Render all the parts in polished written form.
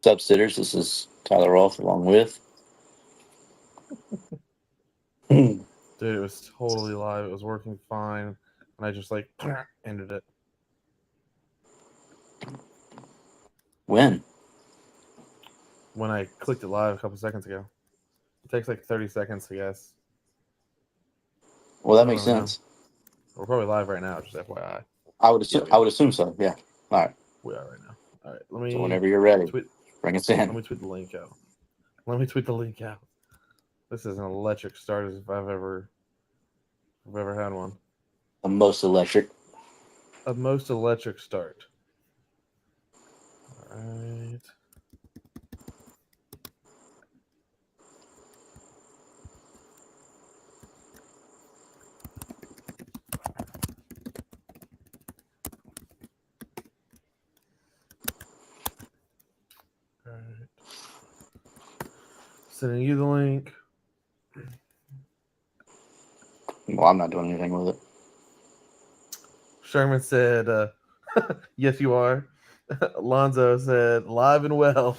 What's up, sitters? This is Tyler Rolfe along with. Dude, it was totally live. It was working fine, and I just like ended it. When? When I clicked it live a couple seconds ago. It takes like 30 seconds, I guess. Well, that I makes don't know. sense. We're probably live right now, just FYI. I would Yeah, assume. I would assume so. Yeah. All right. we are right now. All right, So whenever you're ready, tweet. bring us Let in. me tweet the link out. Let me tweet the link out. This is an electric start as if I've ever had one. The most electric. A most electric start. All right. All right. Sending you the link. Well, I'm not doing anything with Sherman said, "Yes, you are." Alonzo said, "Live and well."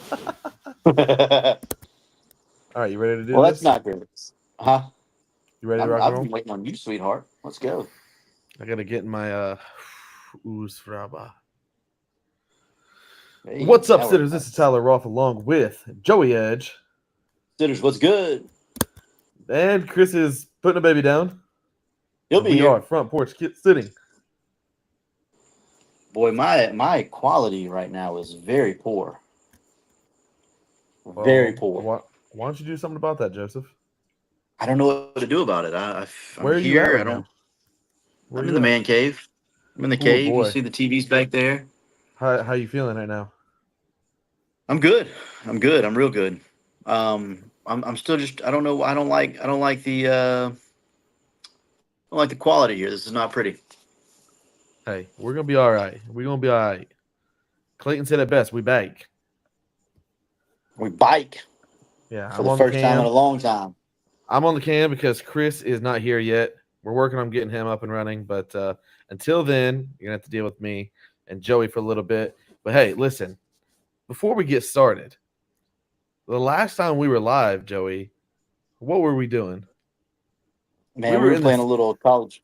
it. All right, you ready to do Well, that's this? not good. Huh? You ready to rock and I've been roll? waiting on you, sweetheart. Let's go. I gotta get in my oozfraba. Hey, What's up, now we're sitters? This is Tyler Roth along with Joey Edge, sitters. What's good? and Chris is putting a baby down, He'll and be we are here. front porch sitting. Boy, my quality right now is very poor. Very Well, poor. why don't you do something about that, Joseph? I don't know what to do about it. I'm Where are you at here. I right don't. now? Where are I'm in you the at? man cave. I'm in the Oh cave. You boy, see the TVs back there. how you feeling right now? I'm good. I'm good. I'm real good. I'm still just. I don't know. I don't like the. I don't like the quality here. This is not pretty. Hey, we're gonna be all right. We're gonna be all right. Clayton said it best. We bake. We bike Yeah, for I'm the on the first time in a cam. long time. I'm on the cam because Chris is not here yet. We're working on getting him up and running, but until then, you're gonna have to deal with me and Joey for a little bit. But hey, listen, before we get started, the last time we were live, Joey, what were we doing? We Man, we were were in playing a this. little college.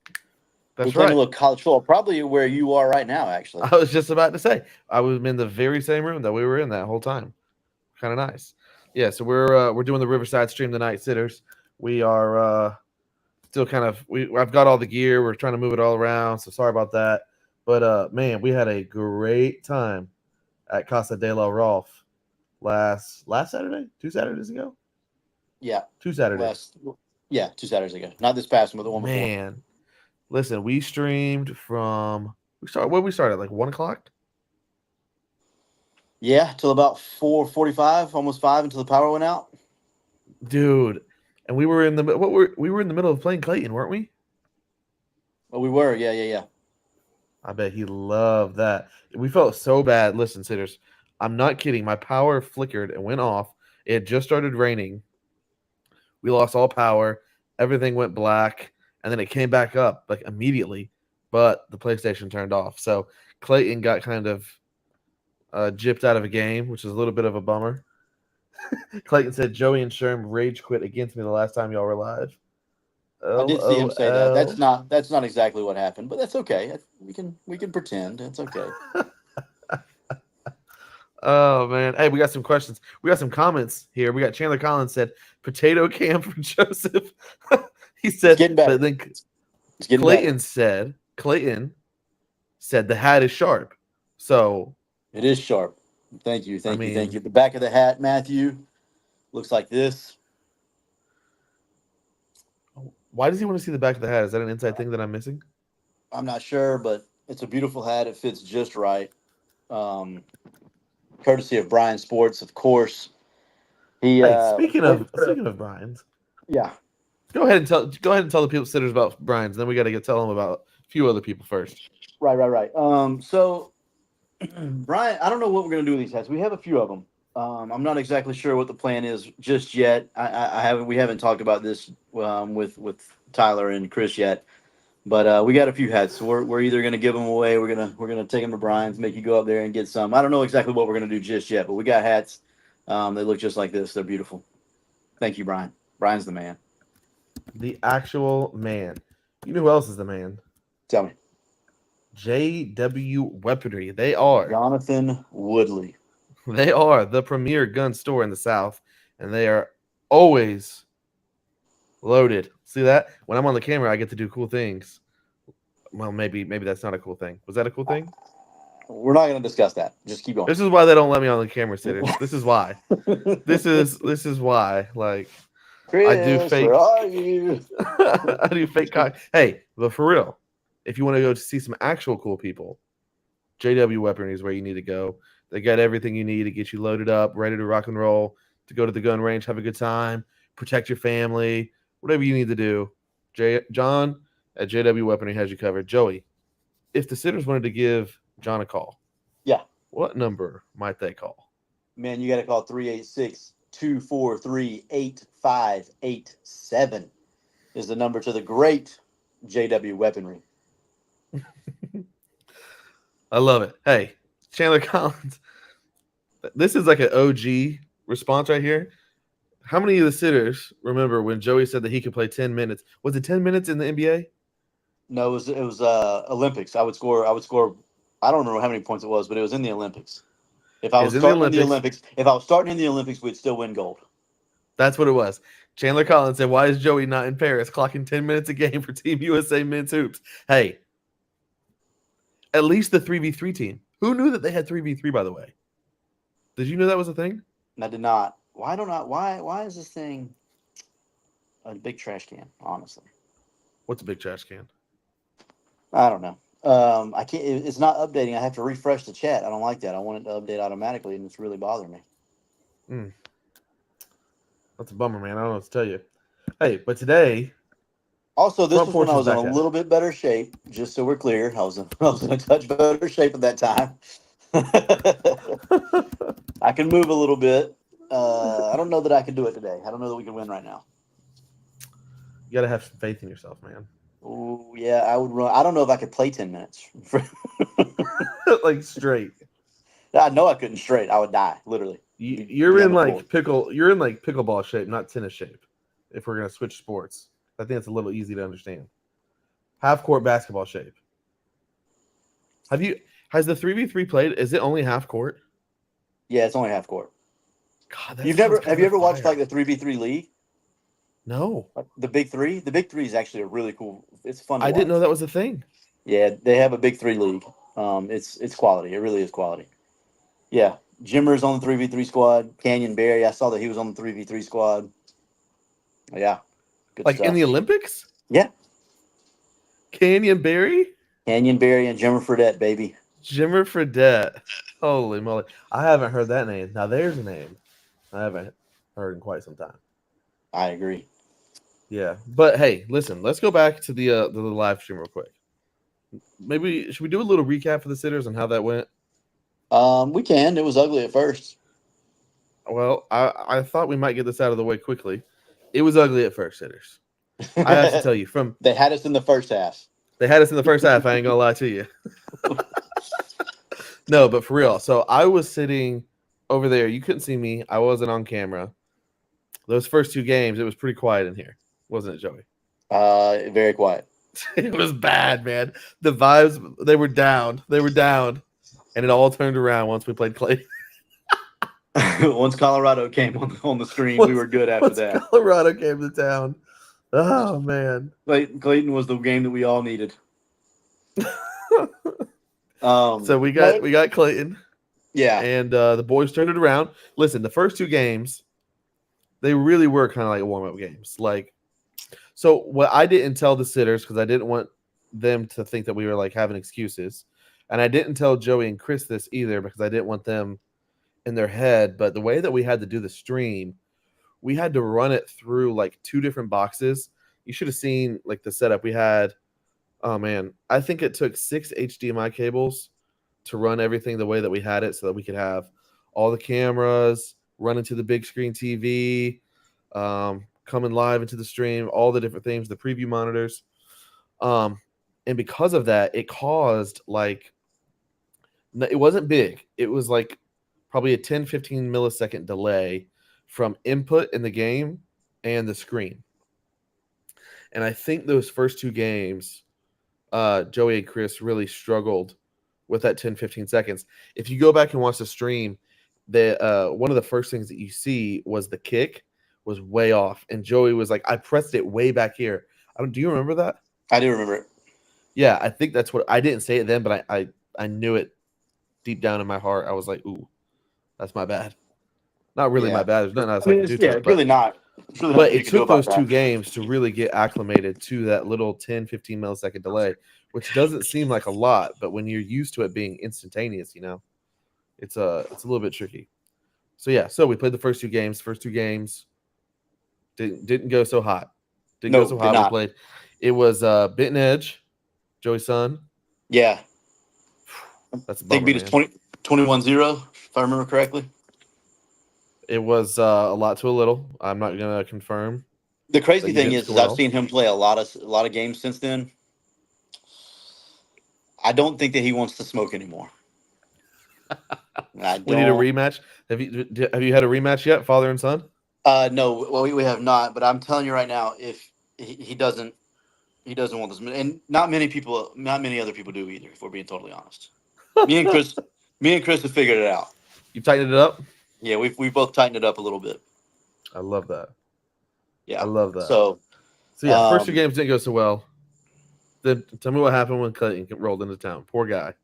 We were That's playing a right. little college football. Probably where you are right now, actually. I was just about to say I was in the very same room that we were in that whole time. Kind of nice. Yeah, so we're doing the Riverside Stream the Night Sitters. We are still kind of I've got all the gear. We're trying to move it all around, so sorry about that. But man, we had a great time at Casa de la Rolf last Saturday, 2 Saturdays ago, Yeah. 2 Saturdays. Last. Yeah, 2 Saturdays ago. Not this past one, but the one before. Man, listen, we streamed from we started like 1 o'clock. Yeah, till about 4:45, almost 5, until the power went out. Dude, and we were in the middle of playing Clayton, weren't we? Well, we were. Yeah, yeah, yeah. I bet he loved that. We felt so bad. Listen, sitters, I'm not kidding. My power flickered and went off. It had just started raining. We lost all power. Everything went black, and then it came back up like immediately. But the PlayStation turned off. So Clayton got kind of gypped out of a game, which is a little bit of a bummer. Clayton said Joey and Sherm rage quit against me the last time y'all were live. I did see him say that. LOL. That's not exactly what happened, but that's okay. We can pretend. It's okay. Oh man. Hey, we got some questions. We got some comments here. We got Chandler Collins said potato cam for Joseph. He It's said, getting better. but then It's getting better. Clayton said the hat is sharp. So It is sharp. Thank you, I thank you, thank you. mean, The back of the hat, Matthew, looks like this. why does he want to see the back of the hat? Is that an inside thing that I'm missing? I'm not sure, but it's a beautiful hat. It fits just right. Um, Courtesy of Brian Sports, of course. He Hey, played. speaking of Brian's, Yeah, go ahead and tell the people sitters about Brian's. Then we got to get tell them about a few other people first. right, right, right. So Brian, I don't know what we're gonna do with these hats. We have a few of them. I'm not exactly sure what the plan is just yet. I haven't. We haven't talked about this with Tyler and Chris yet. But we got a few hats. So we're either gonna give them away. We're gonna take them to Brian's. Make you go up there and get some. I don't know exactly what we're gonna do just yet. But we got hats. They look just like this. They're beautiful. Thank you, Brian. Brian's the man. The actual man. You know who else is the man? Tell me. JW Weaponry. They are. Jonathan Woodley. They are the premier gun store in the South, and they are always loaded. See that? When I'm on the camera, I get to do cool things. Well, maybe that's not a cool thing. Was that a cool thing? We're not going to discuss that. Just keep going. This is why they don't let me on the camera, sitters. This is why. This is why. Like, Chris, I do fake. where are you? I do fake. Hey, but for real, if you want to go to see some actual cool people, JW Weaponry is where you need to go. They got everything you need to get you loaded up, ready to rock and roll, to go to the gun range, have a good time, protect your family, whatever you need to do. John at JW Weaponry has you covered. Joey, if the sitters wanted to give John a call, Yeah. what number might they call? Man, you got to call 386-243-8587 is the number to the great JW Weaponry. I love it. Hey, Chandler Collins, this is like an OG response right here. How many of the sitters remember when Joey said that he could play 10 minutes? Was it 10 minutes in the NBA? No, it was Olympics. I would score. I don't remember how many points it was, but it was in the Olympics. If I was starting in the Olympics, we'd still win gold. That's what it was. Chandler Collins said, "Why is Joey not in Paris, clocking 10 minutes a game for Team USA men's hoops?" Hey, at least the 3v3 team. Who knew that they had 3v3, by the way? Did you know that was a thing? I did not. Why is this thing a big trash can, honestly? What's a big trash can? I don't know. I can't. It's not updating. I have to refresh the chat. I don't like that. I want it to update automatically, and it's really bothering me. That's a bummer, man. I don't know what to tell you. Hey, but today. Also, this was when I was in a little bit better shape. Just so we're clear, I was in a touch better shape at that time. I can move a little bit. I don't know that I can do it today. I don't know that we can win right now. You got to have some faith in yourself, man. Oh, yeah, I would run. I don't know if I could play 10 minutes. Like straight. I know I couldn't straight. I would die, literally. You're in like pickleball shape, not tennis shape. If we're gonna switch sports, I think it's a little easy to understand. Half court basketball shape. Has the 3v3 played? Is it only half court? Yeah, it's only half court. God, have you ever watched like the 3v3 league? No. Like the Big Three? The Big Three is actually a really cool. It's fun to watch. Didn't know that was a thing. Yeah, they have a Big Three league. It's quality. It really is quality. Yeah, Jimmer's on the 3v3 squad. Canyon Barry, I saw that he was on the 3v3 squad. Yeah, good stuff. In the Olympics? Yeah. Canyon Barry and Jimmer Fredette, baby. Jimmer Fredette. Holy moly. I haven't heard that name. Now there's a name I haven't heard in quite some time. I agree. Yeah. But hey, listen, let's go back to the live stream real quick. Maybe should we do a little recap for the sitters on how that went? We can. It was ugly at first. Well, I thought we might get this out of the way quickly. It was ugly at first, sitters. I have to tell you, they had us in the first half. I ain't gonna lie to you. No, but for real. So I was sitting over there. You couldn't see me. I wasn't on camera. Those first two games, it was pretty quiet in here, wasn't it, Joey? Very quiet. It was bad, man. The vibes, they were down. And it all turned around once we played Clayton. Once Colorado came on the screen, we were good after that. Colorado came to town. Oh, man. Clayton was the game that we all needed. So we got Clayton. Yeah. And the boys turned it around. Listen, the first two games, they really were kind of like warm-up games. So what I didn't tell the sitters, because I didn't want them to think that we were like having excuses. And I didn't tell Joey and Chris this either, because I didn't want them in their head. But the way that we had to do the stream, we had to run it through like two different boxes. You should have seen like the setup we had. Oh man, I think it took 6 HDMI cables to run everything the way that we had it, so that we could have all the cameras run into the big screen TV, coming live into the stream, all the different things, the preview monitors. And because of that, it caused like, it wasn't big. It was like probably a 10-15 millisecond delay from input in the game and the screen. And I think those first two games, Joey and Chris really struggled with that 10-15 seconds. If you go back and watch the stream, one of the first things that you see was the kick was way off, and Joey was like, "I pressed it way back here." Do you remember that? I do remember it. Yeah, I think that's what I didn't say it then, but I knew it deep down in my heart. I was like, "Ooh, that's my bad." Not really my bad. There's nothing else I can do to it. It's really not. It's really But nothing you it can do took about those two that. games to really get acclimated to that little 10-15 millisecond delay, which doesn't seem like a lot, but when you're used to it being instantaneous, it's a little bit tricky. So we played the first two games. First two games didn't go so hot. Didn't go so hot. We played. It was Bit and Edge, Joey's son. Yeah. That's a They bummer, beat us 21-0, if I remember correctly. It was a lot to a little. I'm not gonna confirm. The crazy thing is I've seen him play a lot of games since then. I don't think that he wants to smoke anymore. We need a rematch. Have you had a rematch yet, father and son? No, well, we have not. But I'm telling you right now, if he doesn't want this, and not many other people do either. If we're being totally honest, me and Chris have figured it out. You tightened it up? Yeah, we both tightened it up a little bit. I love that. Yeah, I love that. So yeah, first two games didn't go so well. Then tell me what happened when Clayton rolled into town. Poor guy.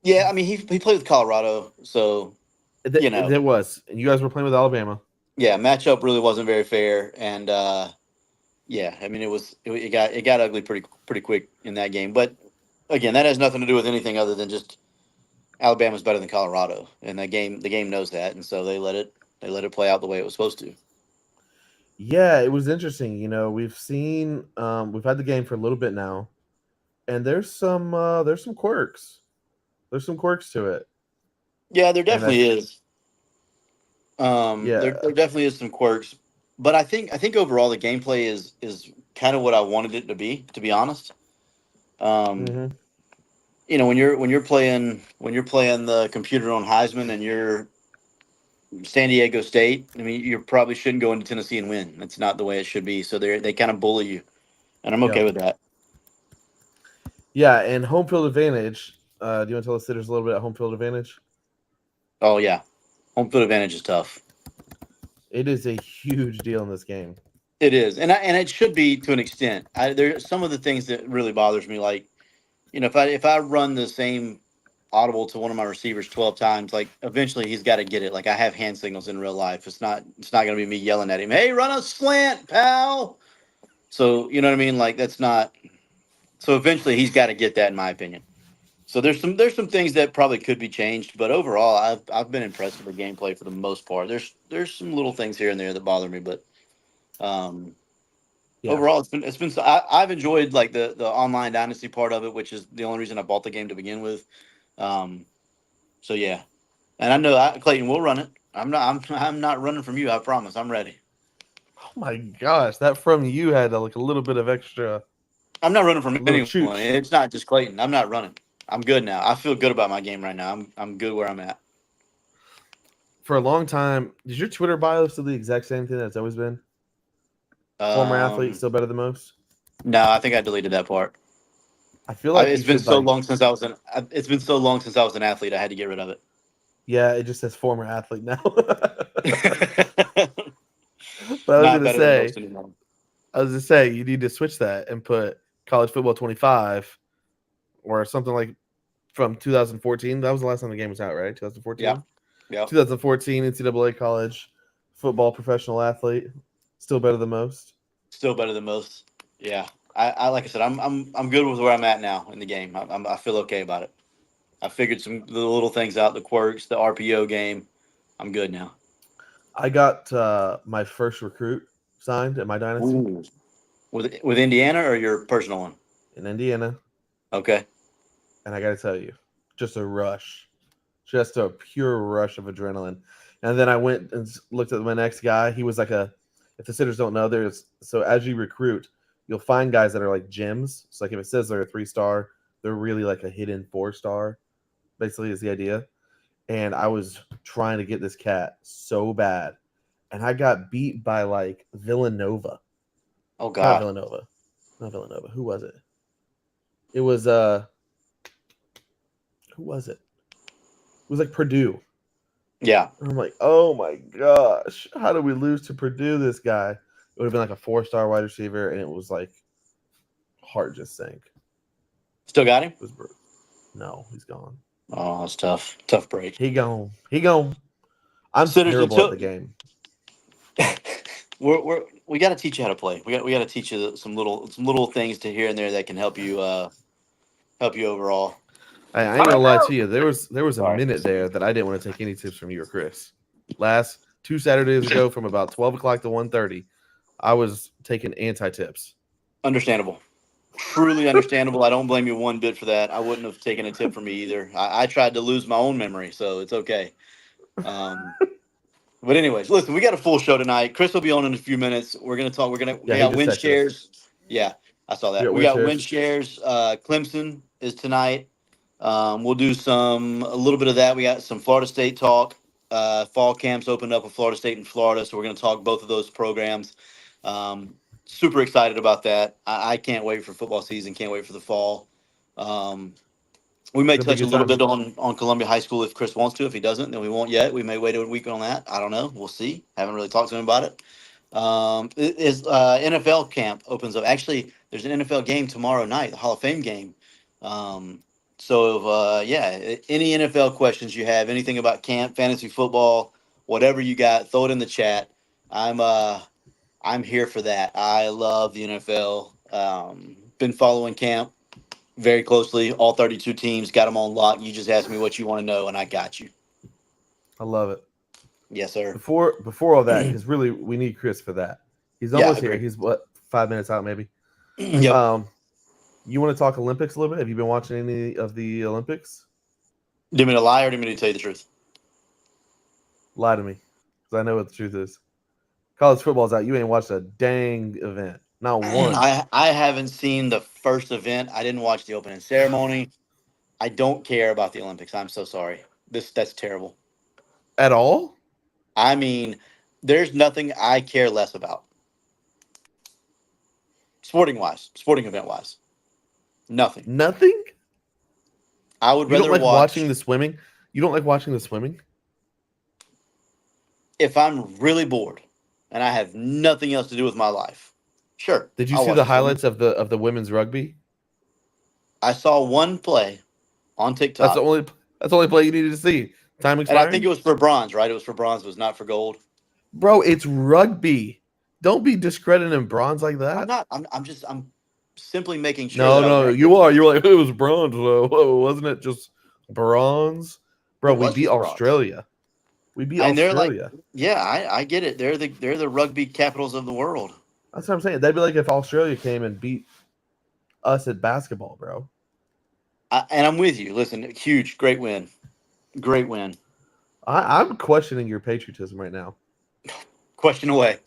Yeah, I mean he played with Colorado, so it was. And you guys were playing with Alabama. Yeah, matchup really wasn't very fair, and yeah, I mean it got ugly pretty quick in that game. But again, that has nothing to do with anything other than just Alabama's better than Colorado, and the game knows that, and so they let it play out the way it was supposed to. Yeah, it was interesting. We've seen we've had the game for a little bit now, and there's some quirks. There's some quirks to it. Yeah, there definitely is. Yeah, there definitely is some quirks, but I think overall the gameplay is kind of what I wanted it to be honest. When you're playing the computer on Heisman and you're San Diego State, I mean you probably shouldn't go into Tennessee and win. That's not the way it should be. So they kind of bully you, and I'm okay with that. Yeah, and home field advantage. Do you want to tell the sitters a little bit about home field advantage? Oh yeah, home field advantage is tough. It is a huge deal in this game. It is, and it should be to an extent. There's some of the things that really bothers me, like if I run the same audible to one of my receivers 12 times, like eventually he's got to get it. Like I have hand signals in real life. It's not going to be me yelling at him, "Hey, run a slant, pal." So you know what I mean? Like that's not. So eventually he's got to get that, in my opinion. So there's some things that probably could be changed, but overall, I've been impressed with the gameplay for the most part. There's some little things here and there that bother me, but overall, it's been. I've enjoyed like the online dynasty part of it, which is the only reason I bought the game to begin with. So yeah, and I know Clayton will run it. I'm not running from you. I promise. I'm ready. Oh my gosh, that from you had like a little bit of extra. I'm not running from anyone. It's not just Clayton. I'm not running. I'm good now. I feel good about my game right now. I'm good where I'm at. For a long time, is your Twitter bio still the exact same thing that it's always been? Former athlete, still better than most? No, I think I deleted that part. I feel like it's been so long since I was an athlete. I had to get rid of it. Yeah, it just says former athlete now. But I was gonna say you need to switch that and put college football 25 or something like from 2014. That was the last time the game was out, right? 2014. Yeah. 2014 NCAA college football professional athlete, still better than most. Still better than most. Yeah. I like I said, I'm good with where I'm at now in the game. I feel okay about it. I figured some little things out, the quirks, the RPO game. I'm good now. I got my first recruit signed at my dynasty. Ooh. With Indiana or your personal one? In Indiana. Okay. And I got to tell you, just a rush, just a pure rush of adrenaline. And then I went and looked at my next guy. He was like if the sitters don't know, so as you recruit, you'll find guys that are like gems. So like if it says they're a 3-star, they're really like a hidden 4-star, basically is the idea. and I was trying to get this cat so bad, and I got beat by like Villanova. Oh Not God. Villanova. Not Villanova. Who was it? It was who was it? It was like Purdue. Yeah. And I'm like, oh my gosh, how did we lose to Purdue? This guy. It would have been like a 4-star wide receiver, and it was like heart just sank. Still got him? It was no, he's gone. Oh, that's tough. Tough break. He gone. He gone. I'm Sitters, terrible at the game. we got to teach you how to play. We got to teach you some little things to here and there that can help you overall. I ain't gonna lie to you. There was a Sorry. minute there that I didn't want to take any tips from you or Chris. Last 2 Saturdays ago, from about 12 o'clock to 1:30, I was taking anti-tips. Understandable. Truly understandable. I don't blame you one bit for that. I wouldn't have taken a tip from me either. I tried to lose my own memory, so it's okay. But anyways, listen, we got a full show tonight. Chris will be on in a few minutes. We're gonna talk. We got win shares. Yeah, I saw that. We got win shares. Clemson is tonight. We'll do a little bit of that. We got some Florida State talk. Fall camps opened up with Florida State and Florida, so we're gonna talk both of those programs. Super excited about that. I can't wait for football season. Can't wait for the fall. We may touch a little bit on Columbia High School if Chris wants to. If he doesn't, then we won't yet. We may wait a week on that. I don't know. We'll see. Haven't really talked to him about it. NFL camp opens up. Actually, there's an NFL game tomorrow night, the Hall of Fame game. Any NFL questions you have, anything about camp, fantasy football, whatever you got, throw it in the chat. I'm here for that. I love the NFL. Been following camp very closely. All 32 teams, got them on lock. You just ask me what you want to know, and I got you. I love it. Yes, sir. Before all that, because really we need Chris for that. He's almost here. He's 5 minutes out, maybe. Yep. You want to talk Olympics a little bit? Have you been watching any of the Olympics? Do you mean to lie or do you mean to tell you the truth? Lie to me, because I know what the truth is. College football's out. You ain't watched a dang event. Not one. I haven't seen the first event. I didn't watch the opening ceremony. I don't care about the Olympics. I'm so sorry. That's terrible. At all? I mean, there's nothing I care less about. Sporting event wise. Nothing. Nothing? I would rather watching the swimming? You don't like watching the swimming? If I'm really bored and I have nothing else to do with my life, sure. Did you see the highlights of the women's rugby? I saw one play on TikTok. That's the only play you needed to see. Time expiring. And I think it was for bronze, right? It was for bronze. It was not for gold. Bro, it's rugby. Don't be discrediting bronze like that. I'm not. I'm simply making sure. No, you are. You're like, it was bronze, though. Whoa, wasn't it just bronze? Bro, we beat Australia. We beat Australia. I get it. They're the rugby capitals of the world. That's what I'm saying. That'd be like if Australia came and beat us at basketball, bro. And I'm with you. Listen, huge, great win. Great win. I'm questioning your patriotism right now. Question away.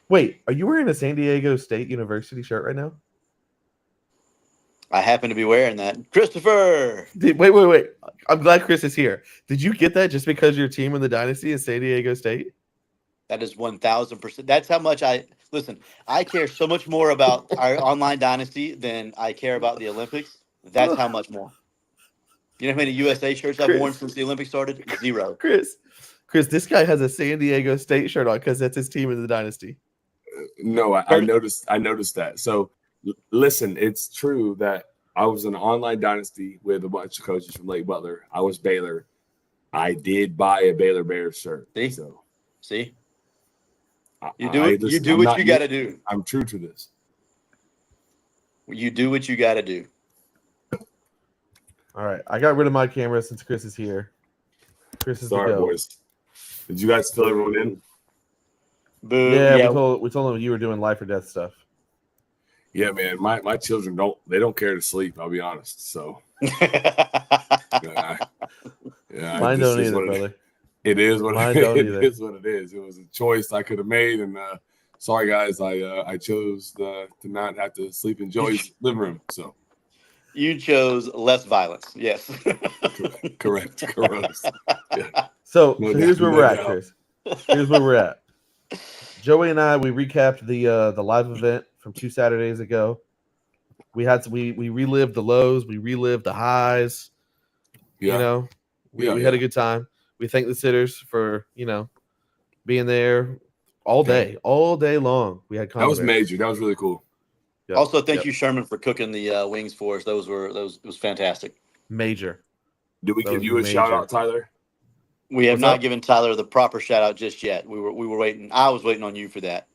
Wait, are you wearing a San Diego State University shirt right now? I happen to be wearing that. Christopher! Wait. I'm glad Chris is here. Did you get that just because your team in the dynasty is San Diego State? That is 1,000%. That's how much listen, I care so much more about our online dynasty than I care about the Olympics. That's how much more. You know how many USA shirts I've worn since the Olympics started? 0. Chris, this guy has a San Diego State shirt on because that's his team in the dynasty. No, I noticed that. So listen, it's true that I was in an online dynasty with a bunch of coaches from Lake Butler. I was Baylor. I did buy a Baylor Bears shirt. See? You do what you got to do. I'm true to this. You do what you got to do. All right, I got rid of my camera since Chris is here. Chris is sorry, the go. Boys. Did you guys fill everyone in? Boo. Yeah, we told them you were doing life or death stuff. Yeah, man. My children don't care to sleep. I'll be honest. So, mine don't either, brother. It is what it is. What it is. It was a choice I could have made, and sorry guys, I chose to not have to sleep in Joey's living room. So You chose less violence. Yes. Correct. Yeah. So No here's doubt, where no we're at, doubt. Chris. Here's where we're at. Joey and I, we recapped the live event from 2 Saturdays ago. We relived the lows, we relived the highs. Yeah. You know, we Yeah, had a yeah. good time. We thank the sitters for being there all day long. We had That was combat. major. That was really cool. Yep, Also, thank yep. you, Sherman, for cooking the wings for us. It was fantastic. Major. Did we That give was you a shout major. out, Tyler? We have What's not up? given Tyler the proper shout out just yet. We were waiting. I was waiting on you for that.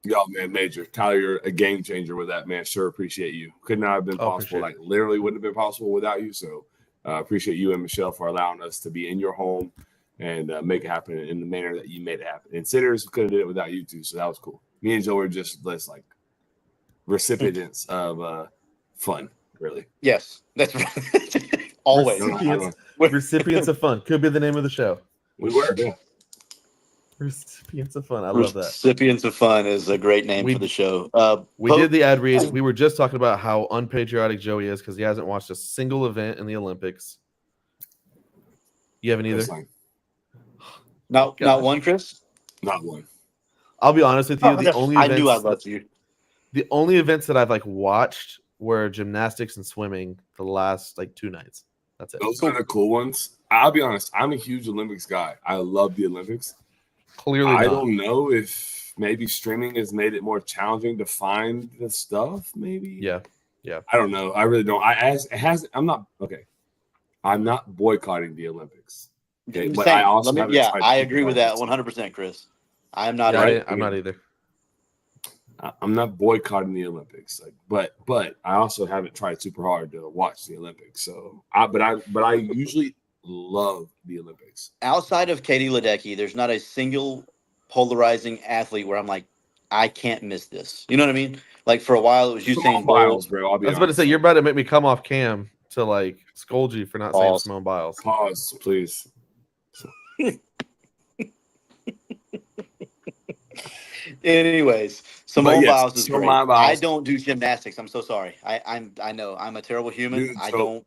Yo, man, major. Tyler, you're a game changer with that, man. Sure appreciate you. Could not have been Oh, possible. appreciate Like, literally wouldn't have been possible without you. So, appreciate you and Michelle for allowing us to be in your home and make it happen in the manner that you made it happen. And sitters could have did it without you too. So that was cool. Me and Joe were just less like recipients of fun, really. Yes, that's right. Always. Recipients of fun could be the name of the show. We were, yeah. Recipients of fun. I love that. Recipients of Fun is a great name for the show. We did the ad read. We were just talking about how unpatriotic Joey is because he hasn't watched a single event in the Olympics. You haven't either? That's fine. Not one, Chris? Not one. I'll be honest with you. The only I events, knew I loved you. The only events that I've watched were gymnastics and swimming the last 2 nights. That's it. Those are the cool ones. I'll be honest. I'm a huge Olympics guy. I love the Olympics. Clearly, I don't know if maybe streaming has made it more challenging to find the stuff. Maybe. Yeah. I don't know. I really don't. I'm not okay. I'm not boycotting the Olympics. Okay, but I also haven't tried I to agree with that 100%, Chris. I am not. I'm not either. I'm not boycotting the Olympics, but I also haven't tried super hard to watch the Olympics. So, but I usually love the Olympics. Outside of Katie Ledecky, there's not a single polarizing athlete where I'm like, I can't miss this. You know what I mean? Like for a while, it was Usain Bolt. Bro. I was about to say you're about to make me come off cam to scold you for not saying Simone Biles. Pause, please. Anyways, Simone Biles is great. Biles. I don't do gymnastics. I'm so sorry. I know I'm a terrible human. Dude, I don't.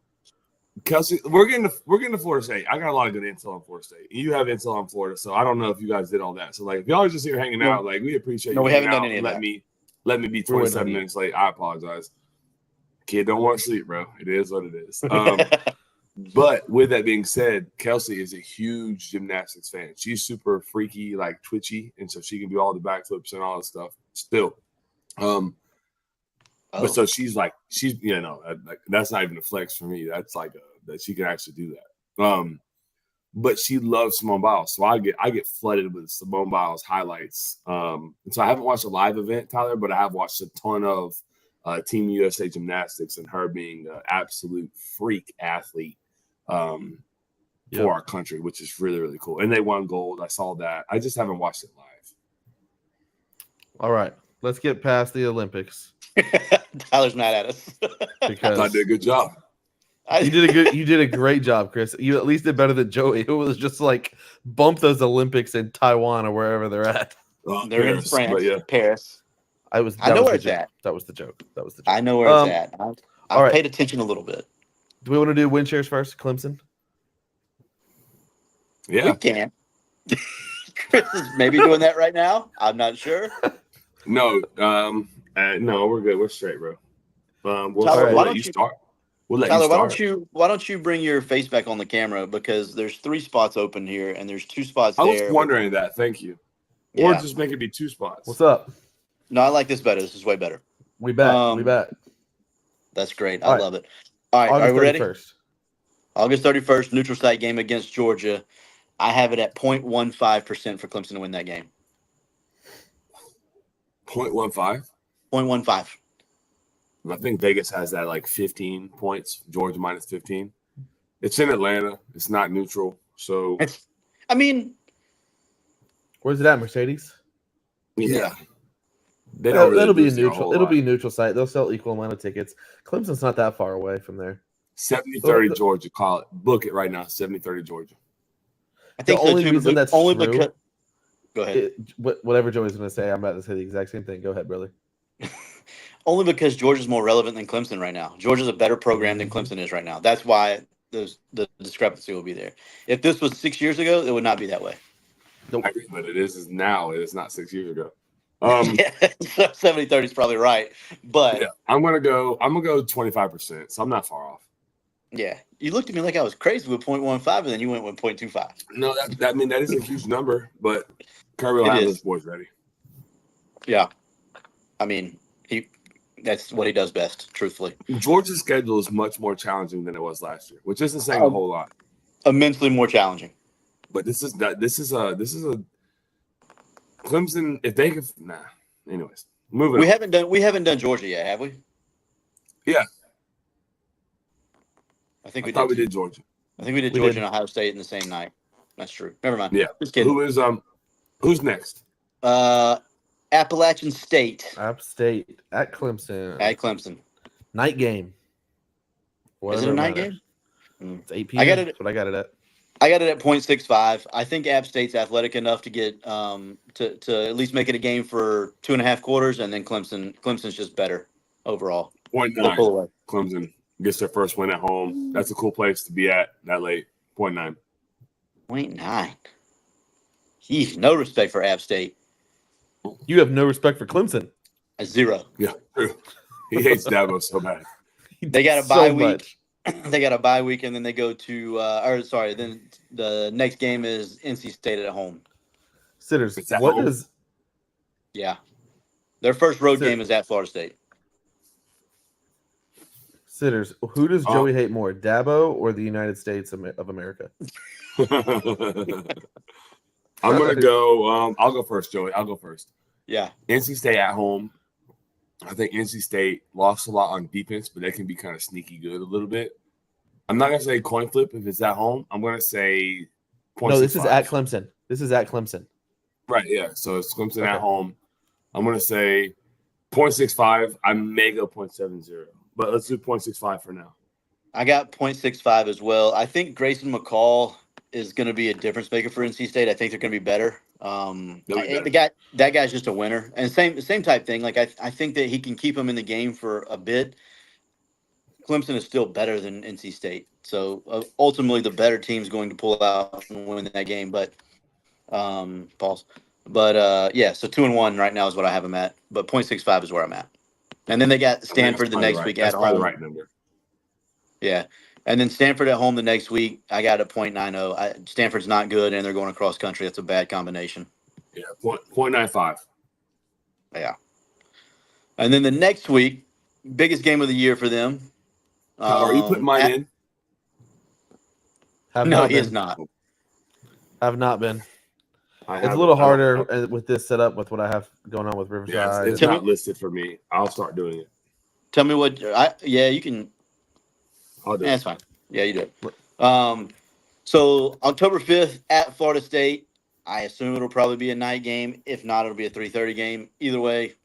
Kelsey, we're getting to Florida State. I got a lot of good intel on Florida State. You have intel on Florida, so I don't know if you guys did all that. So if y'all are just here hanging out, we appreciate. No, you we haven't done out. any of that. Let me be 27 minutes late. I apologize. Kid, don't want to sleep, bro. It is what it is. But with that being said, Kelsey is a huge gymnastics fan. She's super freaky, twitchy, and so she can do all the backflips and all that stuff. Still, but so she's that's not even a flex for me. That's that she can actually do that. But she loves Simone Biles, so I get flooded with Simone Biles highlights. And so I haven't watched a live event, Tyler, but I have watched a ton of Team USA gymnastics and her being an absolute freak athlete for our country, which is really, really cool. And they won gold. I saw that. I just haven't watched it live. All right, let's get past the Olympics. Tyler's mad at us because I did a good job. You did a great job, Chris. You at least did better than Joey, who was just bump those Olympics in Taiwan or wherever they're at. They're in France, Paris. I know where it's at. That was the joke. I know where it's at. I paid attention a little bit. Do we want to do win shares first, Clemson? Yeah, we can. Chris is maybe doing that right now. I'm not sure. No, we're good. We're straight, bro. Tyler, why don't you start? Tyler, why don't you bring your face back on the camera, because there's 3 spots open here and there's 2 spots there. I was wondering that. Thank you. Yeah. Or just make it be 2 spots. What's up? No, I like this better. This is way better. We back. That's great. I love it. All right, are we ready? August 31st, neutral site game against Georgia. I have it at 0.15% for Clemson to win that game. 0.15? 0.15. I think Vegas has that 15 points. Georgia minus 15. It's in Atlanta. It's not neutral. So where's it at, Mercedes? Yeah. It'll be a neutral. It'll be a neutral site. They'll sell equal amount of tickets. Clemson's not that far away from there. 70-30 Georgia. Call it. Book it right now. 70-30 Georgia. I think the only reason that's only true. Because, go ahead. Whatever Joey's going to say, I'm about to say the exact same thing. Go ahead, brother. Only because Georgia's more relevant than Clemson right now. Georgia's a better program than Clemson is right now. That's why the discrepancy will be there. If this was 6 years ago, it would not be that way. Nope. I agree, but it is now. It is not 6 years ago. Yeah, 70-30 is probably right. But Yeah, I'm gonna go 25%, so I'm not far off. yeah, you looked at me like I was crazy with 0.15, and then you went with 0.25. No, that is a huge number, but Kirby will It have is. those boys ready. Yeah, I mean, that's what he does best, truthfully. Georgia's schedule is much more challenging than it was last year, which isn't saying a whole lot. Immensely more challenging. But this is a Clemson. If they could, Anyways, moving. We haven't done Georgia yet, have we? Yeah. I think I we thought did. we did Georgia. I think we did We Georgia did. and Ohio State in the same night. That's true. Never mind. Yeah. Just kidding. Who's next? Appalachian State App State at Clemson. at Clemson. Night game. Is it Whatever a night matters. game? It's 8 p.m. I got it- That's what I got it at. I got it at 0.65. I think App State's athletic enough to get to at least make it a game for 2.5 quarters, and then Clemson's just better overall. 0.9. Pull away. Clemson gets their first win at home. That's a cool place to be at that late. 0.9. 0.9. Jeez, no respect for App State. You have no respect for Clemson. A 0. Yeah, true. He hates Dabo so bad. They got a So bye week. much. They got a bye week, and then they go to then the next game is NC State at home. Sitters, It's at what home? does Yeah, their first road So- game is at Florida State. Sitters? Who does Joey hate more, Dabo or the United States of America? I'm gonna go. I'll go first, Joey. I'll go first. Yeah, NC State at home. I think NC State lost a lot on defense, but they can be kind of sneaky good a little bit. I'm not gonna say coin flip if it's at home. I'm gonna say. No, this is 0.65. at Clemson. This is at Clemson. Right. Yeah. So it's Clemson Okay. at home. I'm gonna say 0.65. I may go 0.70, but let's do 0.65 for now. I got 0.65 as well. I think Grayson McCall is going to be a difference maker for NC State. I think they're going to be better. They'll be better. That guy's just a winner, and same type thing. Like I think that he can keep him in the game for a bit. Clemson is still better than NC State, so ultimately the better team's going to pull out and win that game. But pause. But yeah, so 2-1 right now is what I have them at. But 0.65 is where I'm at. And then they got Stanford the next week That's at probably home. the right number. Yeah. And then Stanford at home the next week. I got a 0.90. Stanford's not good, and they're going across country. That's a bad combination. Yeah, 0.95. Yeah. And then the next week, biggest game of the year for them. Are you putting mine in? Have No, not he been. is not. Have not been. I It's a have little it. harder with this setup with what I have going on with Yeah, Riverside. it's not listed for me. I'll start doing it. Tell me what. You can. I'll do Yeah, it. that's fine. Yeah, you do it. So October 5th at Florida State. I assume it'll probably be a night game. If not, it'll be a 3:30 game. Either way,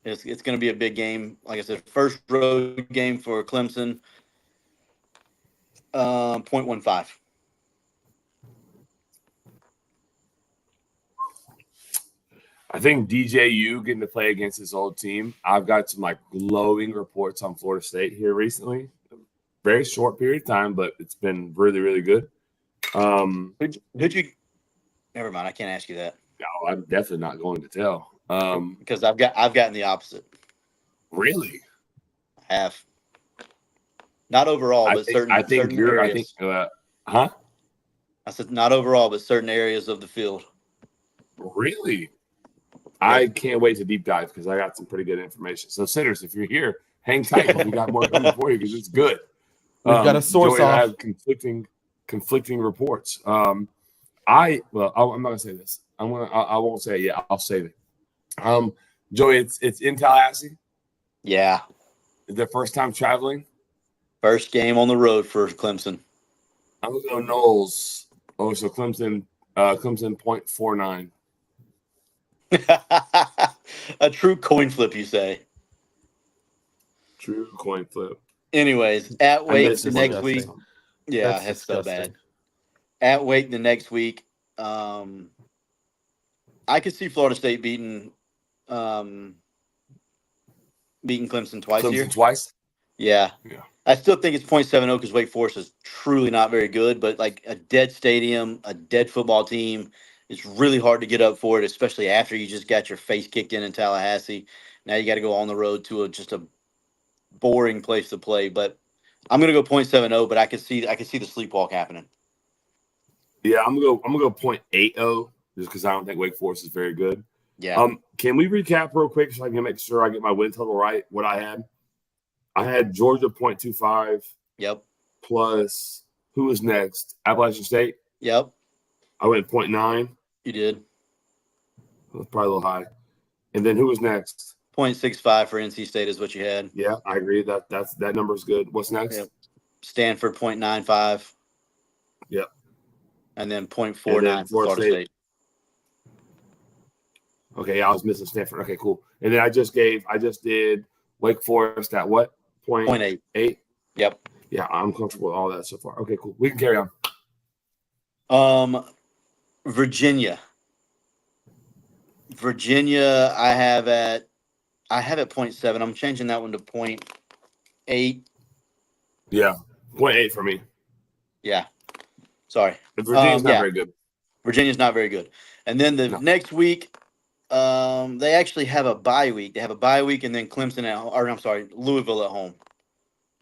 it's going to be a big game. Like I said, first road game for Clemson. 0.15. I think DJU getting to play against his old team. I've got some glowing reports on Florida State here recently. Very short period of time, but it's been really, really good. Who'd you? Never mind. I can't ask you that No, I'm definitely not going to tell. because I've gotten the opposite. Really? I have. Not overall, but certain areas. Huh? I said not overall, but certain areas of the field. Really? I can't wait to deep dive because I got some pretty good information. So, sitters, if you're here, hang tight. We got more coming for you because it's good. We've got a source Joey and I off. have conflicting reports. I'm not gonna say this. I won't say it yet. I'll save it. Joey, it's in Tallahassee. Yeah. It's their first time traveling. First game on the road for Clemson. I'm gonna go Knowles. Oh, so Clemson 0.49. A true coin flip, you say. True coin flip. Anyways, at Wake missed the this next one. week. Yeah, That's that's so disgusting. bad. At Wake the next week. I could see Florida State beating beating Clemson twice here. Clemson twice. Yeah. Yeah. I still think it's 0.70 because Wake Forest is truly not very good, but like a dead stadium, a dead football team, it's really hard to get up for it, especially after you just got your face kicked in Tallahassee. Now you got to go on the road to just a boring place to play. But I'm gonna go 0.70, but I can see the sleepwalk happening. Yeah, I'm gonna go 0.80 just because I don't think Wake Forest is very good. Yeah. Can we recap real quick so I can make sure I get my win total right? What I had Georgia 0.25. Yep. Plus, who was next? Appalachian State. Yep. I went 0.9. You did. That's probably a little high. And then who was next? 0.65 for NC State is what you had. Yeah, I agree. That number's good. What's next? Yep. Stanford 0.95. Yep. And then 0.49 for Florida State. Okay, I was missing Stanford. Okay, cool. And then I just did Wake Forest at what? 0.8. Yep. Yeah, I'm comfortable with all that so far. Okay, cool. We can carry on. Virginia, I have at 0.7. I'm changing that one to 0.8. Yeah, 0.8 for me. Yeah. Sorry. Virginia's not very good. Virginia's not very good. And then the next week, they actually have a bye week. They have a bye week and then Louisville at home.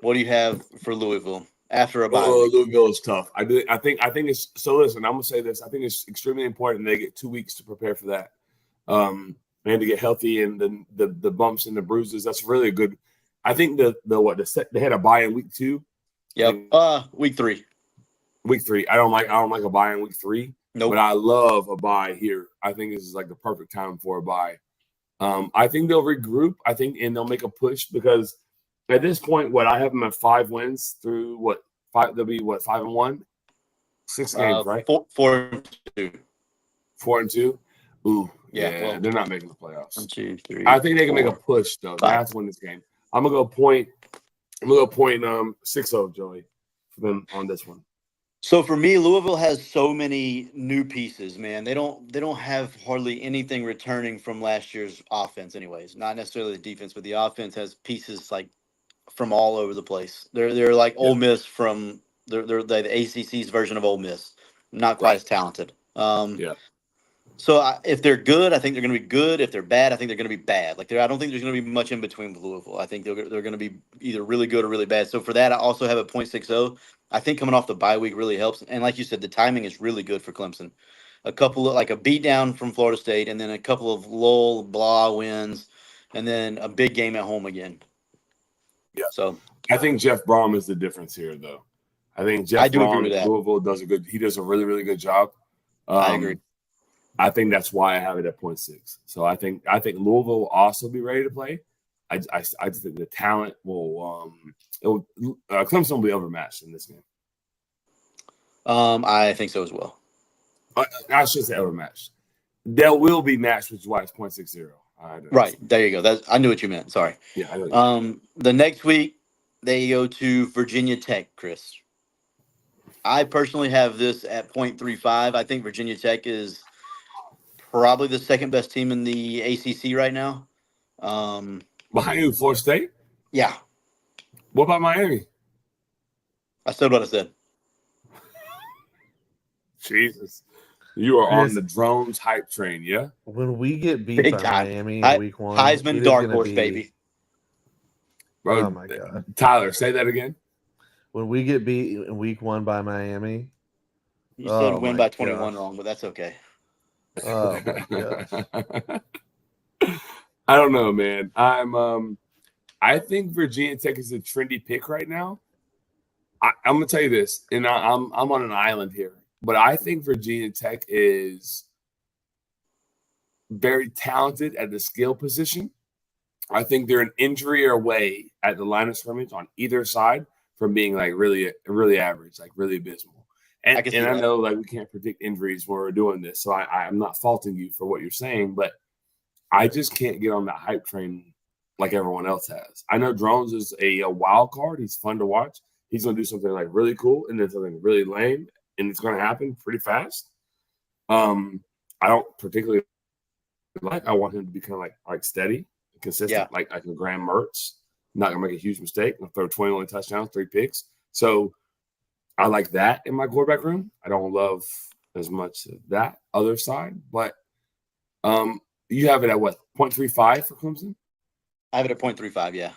What do you have for Louisville after a bye week? Louisville is tough. I think it's so. Listen, I'm gonna say this. I think it's extremely important they get 2 weeks to prepare for that, and to get healthy and the bumps and the bruises. That's really good. I think they had a bye in week 2. Yep. Week 3. Week 3. I don't like a bye in week 3. Nope. But I love a bye here. I think this is like the perfect time for a bye. I think they'll regroup. And they'll make a push because at this point, I have them at 5 wins through 5? They'll be 5-1, 6 games, right? 4-2. 4-2. Ooh, yeah. Well, they're not making the playoffs. 1, 2, 3. I think they can 4, make a push though. 5. They have to win this game. I'm gonna go point 6-0, Joey, for them on this one. So for me, Louisville has so many new pieces, man. They don't have hardly anything returning from last year's offense, anyways. Not necessarily the defense, but the offense has pieces like from all over the place. They're like Ole Miss from they're the ACC's version of Ole Miss. Not quite as talented. So if they're good, I think they're going to be good. If they're bad, I think they're going to be bad. I don't think there's going to be much in between with Louisville. I think they're going to be either really good or really bad. So for that, I also have a 0.60. I think coming off the bye week really helps. And like you said, the timing is really good for Clemson. A couple of a beatdown from Florida State, and then a couple of lull blah wins, and then a big game at home again. Yeah. So I think Jeff Brom is the difference here, though. I think Jeff Brom at Louisville does a really, really good job. I agree. I think that's why I have it at 0.6. So I think Louisville will also be ready to play. I just think the talent will Clemson will be overmatched in this game. I think so as well. I should say overmatched. They will be matched, which is why it's 0.60. Right. There you go. I knew what you meant. Sorry. Yeah. I know the next week they go to Virginia Tech, Chris. I personally have this at 0.35. I think Virginia Tech is probably the second best team in the ACC right now. Behind you, Florida State? Yeah. What about Miami? I said what I said. Jesus. You are on the drones hype train, yeah? When we get beat Big by time. Miami in week 1, Heisman dark horse, baby. Bro, oh, my God. Tyler, say that again. When we get beat in week 1 by Miami. You said win by 21 wrong, but that's okay. Oh, my gosh. I don't know, man. I think Virginia Tech is a trendy pick right now. I'm gonna tell you this, and I'm on an island here, but I think Virginia Tech is very talented at the skill position. I think they're an injury away at the line of scrimmage on either side from being really, really average, really abysmal. And I know we can't predict injuries when we're doing this, so I'm not faulting you for what you're saying, but I just can't get on that hype train like everyone else has. I know Drones is a wild card. He's fun to watch. He's going to do something really cool and then something really lame, and it's going to happen pretty fast. I don't particularly I want him to be kind of like steady, consistent, Yeah. like a Graham Mertz. Not gonna make a huge mistake. I'll throw 21 touchdowns, 3 picks. So I like that in my quarterback room. I don't love as much of that other side, but you have it at what, 0.35 for Clemson? I have it at 0.35. Yeah.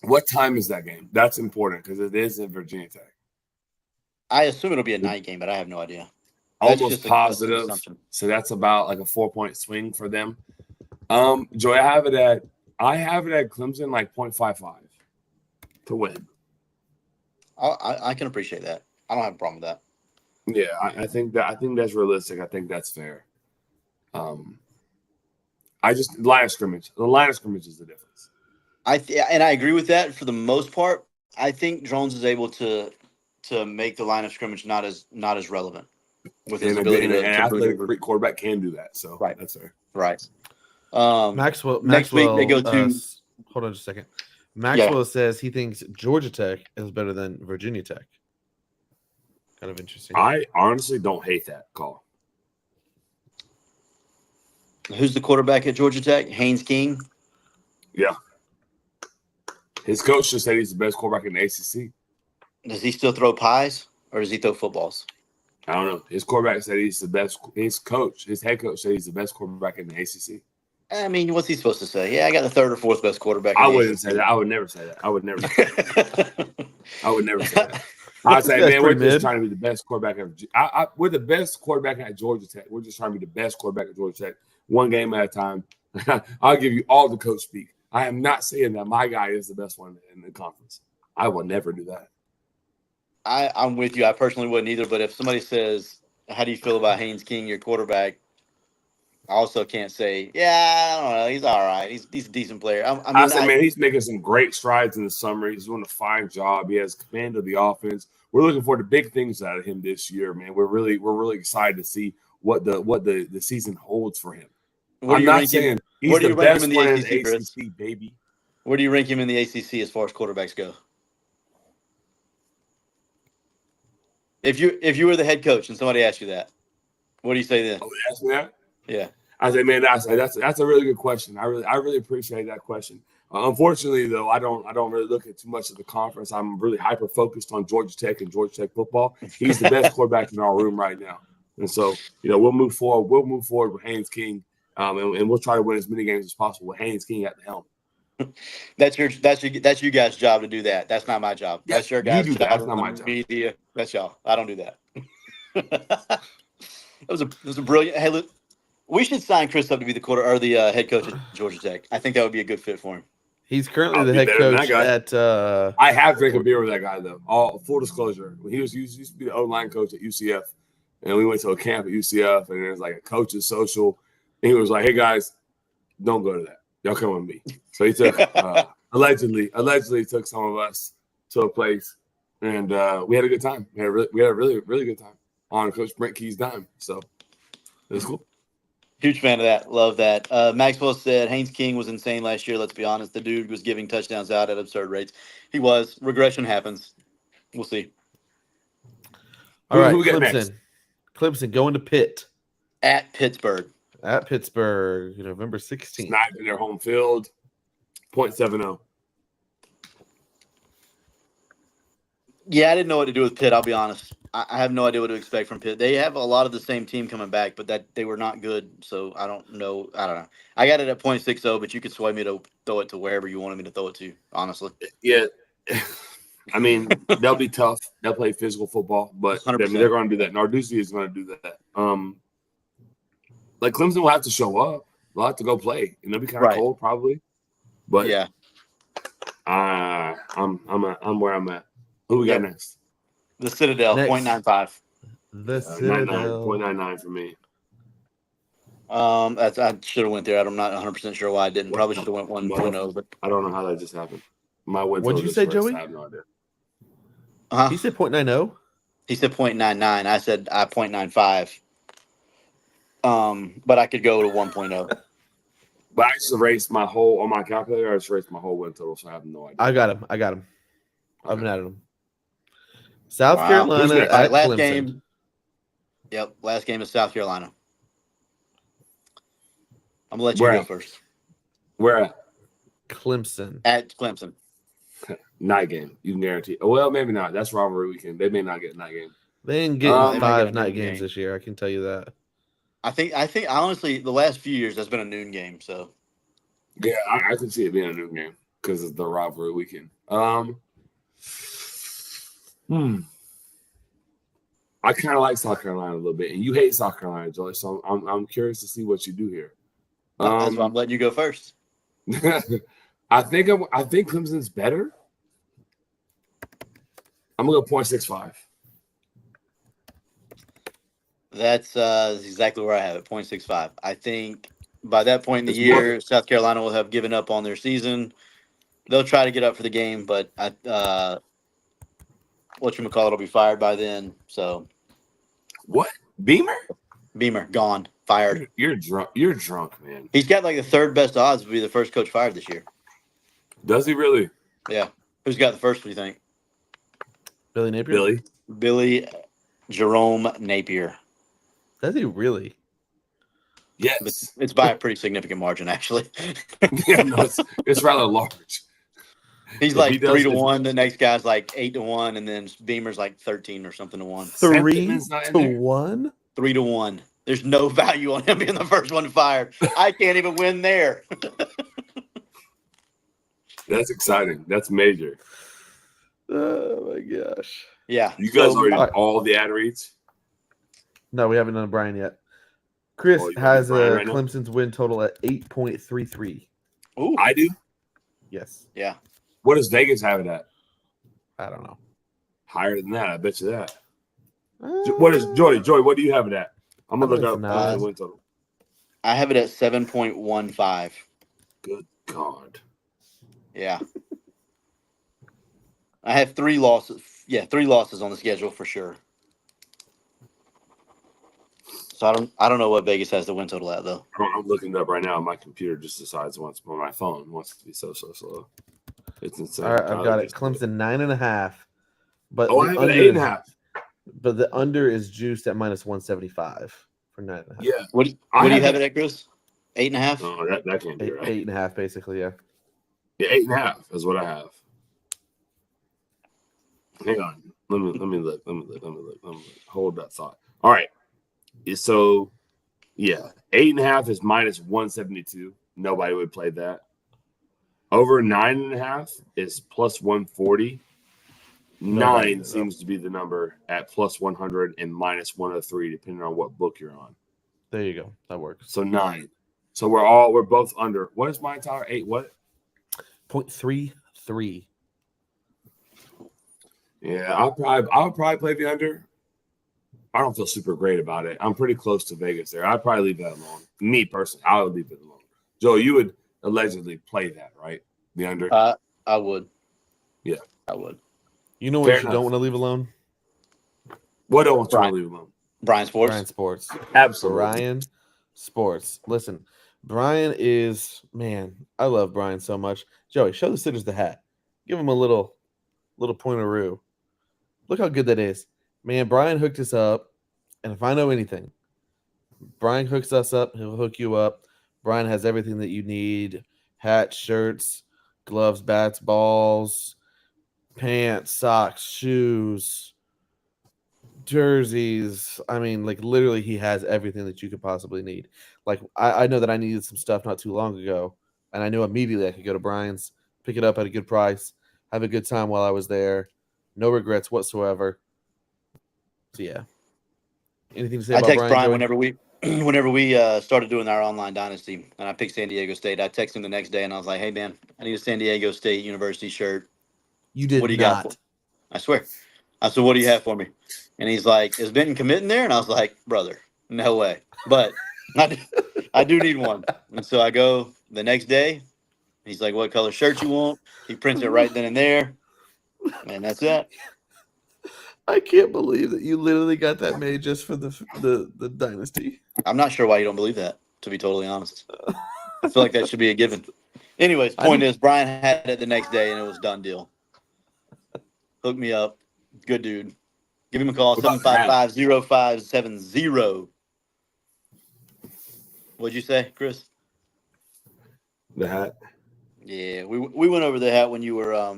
What time is that game? That's important because it is in Virginia Tech. I assume it'll be a night game, but I have no idea. That's Almost just an positive. assumption. So that's about like a 4-point swing for them. Joey, I have it at Clemson like 0.55 to win. I can appreciate that. I don't have a problem with that. Yeah, I think that's realistic. I think that's fair. I just line of scrimmage. The line of scrimmage is the difference. And I agree with that for the most part. I think Drones is able to make the line of scrimmage not as relevant with his ability to athletic quarterback can do that. So right, that's fair. Right. Maxwell. Next week they go to. Hold on just a second. Maxwell says he thinks Georgia Tech is better than Virginia Tech. Kind of interesting. I honestly don't hate that call. Who's the quarterback at Georgia Tech? Haynes King. Yeah. His coach just said he's the best quarterback in the ACC. Does he still throw pies or does he throw footballs? I don't know. His quarterback said he's the best. His head coach said he's the best quarterback in the ACC. I mean, what's he supposed to say? Yeah, I got the third or fourth best quarterback. I wouldn't say that. I would never say that. I would never say that. I'd say, man, we're just trying to be the best quarterback ever. We're the best quarterback at Georgia Tech. We're just trying to be the best quarterback at Georgia Tech, one game at a time. I'll give you all the coach speak. I am not saying that my guy is the best one in the conference. I will never do that. I'm with you. I personally wouldn't either. But if somebody says, how do you feel about Haynes King, your quarterback? I also can't say, yeah, I don't know. He's all right. He's a decent player. I say, man, he's making some great strides in the summer. He's doing a fine job. He has command of the offense. We're looking for the big things out of him this year, man. We're really excited to see what the season holds for him. I'm not saying he's the best one in the ACC, baby. Where do you rank him in the ACC as far as quarterbacks go? If you were the head coach and somebody asked you that, what do you say then? Oh, they asked me that? Yeah. I say, man, that's a really good question. I really appreciate that question. Unfortunately, though, I don't really look at too much of the conference. I'm really hyper focused on Georgia Tech and Georgia Tech football. He's the best quarterback in our room right now, and so we'll move forward. We'll move forward with Haynes King, and we'll try to win as many games as possible with Haynes King at the helm. That's you guys' job to do that. That's not my job. Yeah, that's your guys' job. That's not my job. Media. That's y'all. I don't do that. That was a brilliant. Hey, look, we should sign Chris up to be the head coach at Georgia Tech. I think that would be a good fit for him. He's currently the head coach at. I have drank a beer with that guy though. All full disclosure, he used to be the O-line coach at UCF, and we went to a camp at UCF, and there's like a coach's social. And he was like, "Hey guys, don't go to that. Y'all come with me." So he took allegedly took some of us to a place, and we had a good time. We had a really good time on Coach Brent Key's dime. So it was cool. Huge fan of that. Love that. Maxwell said Haynes King was insane last year. Let's be honest. The dude was giving touchdowns out at absurd rates. He was. Regression happens. We'll see. All right, who Clemson. Clemson going to Pitt. At Pittsburgh. At Pittsburgh, November 16th. Sniped in their home field. 0.70. Yeah, I didn't know what to do with Pitt. I'll be honest. I have no idea what to expect from Pitt. They have a lot of the same team coming back, but that they were not good. So I don't know. I got it at 0.60, but you could sway me to throw it to wherever you wanted me to throw it to, honestly. Yeah. I mean, they'll be tough. They'll play physical football, but they're going to do that. Narduzzi is going to do that. Like Clemson will have to show up. They'll have to go play. And they'll be kind of cold probably. But yeah. I'm where I'm at. Who we got next? The Citadel, 0.95. The Citadel. 0.99 for me. I should have went there. I'm not 100% sure why I didn't. Probably should have went 1.0, but I don't know how that just happened. My win. What did you say, Joey? I have no idea. He said 0.90. He said 0.99. I said 0.95. But I could go to 1.0. But I just erased my whole on my calculator. I just erased my whole win total, so I have no idea. I got him. I've been at him. South Carolina at last Clemson. game. Yep, last game is South Carolina. I'm gonna let you go first. Where at? Clemson. At Clemson. Night game. You can guarantee. Well, maybe not. That's rivalry weekend. They may not get a night game. They ain't getting They might get 5 a night noon games game. this year. I can tell you that. I think honestly the last few years that's been a noon game. So Yeah, I can see it being a new game because of the rivalry weekend. I kind of like South Carolina a little bit, and you hate South Carolina, Joey. So I'm curious to see what you do here. that's why I'm letting you go first. I think Clemson's better. I'm gonna go 0.65. That's exactly where I have it, 0.65. I think by that point in the It's year, more- South Carolina will have given up on their season. They'll try to get up for the game, but whatchamacallit will be fired by then. So What? Beamer? Beamer, gone, fired. You're drunk. You're drunk, man. He's got like the third best odds to be the first coach fired this year. Does he really? Yeah. Who's got the first, what do you think? Billy Napier? Billy? Billy Jerome Napier. Does he really? Yes. It's by a pretty significant margin, actually. Yeah, no, it's rather large. He's If like he does- 3-1. The next guy's like 8-1, and then Beamer's like 13 or something to 1. 3 Pittman's not in to there? 1? 3-1. There's no value on him being the first one fired. I can't even win there. That's exciting. That's major. Oh my gosh. Yeah. You guys So, already know all the ad reads? No, we haven't done Brian yet. Chris Oh, you has want to do Brian right now? Clemson's win total at 8.33. ooh, I do. Yes. yeah. What does Vegas have it at? I don't know. Higher than that, I bet you that. Uh, What is Joy? Joy, what do you have it at? I'm gonna I look bet up it's not. the win total. I have it at 7.15. Good God. Yeah. I have 3 losses. Yeah, 3 losses on the schedule for sure. So I don't know what Vegas has the win total at though. I'm looking it up right now. My computer just decides once, but my phone wants to be so slow. It's insane. All right, I've Tyler got it. just did Clemson 9.5. But Oh, I the have it under at is- 8.5. But the under is juiced at minus 175 for 9.5. Yeah. What do I you have have it- it at, Chris? 8.5? Oh, that can't be right. 8.5, basically, yeah. Yeah, 8.5 is what I have. Hang on. Let me look. Hold that thought. All right. So, yeah, 8.5 is minus 172. Nobody would play that. Over 9.5 is plus 140. Nobody 9 would. seems to be the number at plus 100 and minus 103, depending on what book you're on. There you go. That works. So 9. So we're both under. What is mine, Tyler? 8 what? 0.33. Yeah, I would probably play the under. I don't feel super great about it. I'm pretty close to Vegas there. I'd probably leave that alone. Me personally, I would leave it alone. Joe, you would allegedly play that, right? The under. I would. Yeah. I would. You know what Fair you enough. don't want to leave alone? What don't want you to Brian. leave alone? Brian Sports. Brian Sports. Absolutely. Brian Sports. Listen, Brian is, man, I love Brian so much. Joey, show the sitters the hat. Give him a little pointeroo. Look how good that is. Man, Brian hooked us up. And if I know anything, Brian hooks us up. He'll hook you up. Brian has everything that you need. Hats, shirts, gloves, bats, balls, pants, socks, shoes, jerseys. I mean, like literally he has everything that you could possibly need. Like I know that I needed some stuff not too long ago, and I knew immediately I could go to Brian's, pick it up at a good price, have a good time while I was there. No regrets whatsoever. So yeah. Anything to say I about text Brian? Brian Joey? whenever we started doing our online dynasty, and I picked San Diego State. I texted him the next day, and I was like, "Hey man, I need a San Diego State University shirt. You did What do you not. got? I swear." I said, "What do you have for me?" And he's like, "Is Benton committing there?" And I was like, "Brother, no way." But I do need one. And so I go the next day. He's like, "What color shirt you want?" He prints it right then and there, and that's it. I can't believe that you literally got that made just for the dynasty. I'm not sure why you don't believe that, to be totally honest. I feel like that should be a given. Anyways, point is, Brian had it the next day, and it was done deal. Hook me up. Good dude. Give him a call, What about that? 755-0570. What'd you say, Chris? The hat. Yeah, we went over that when you were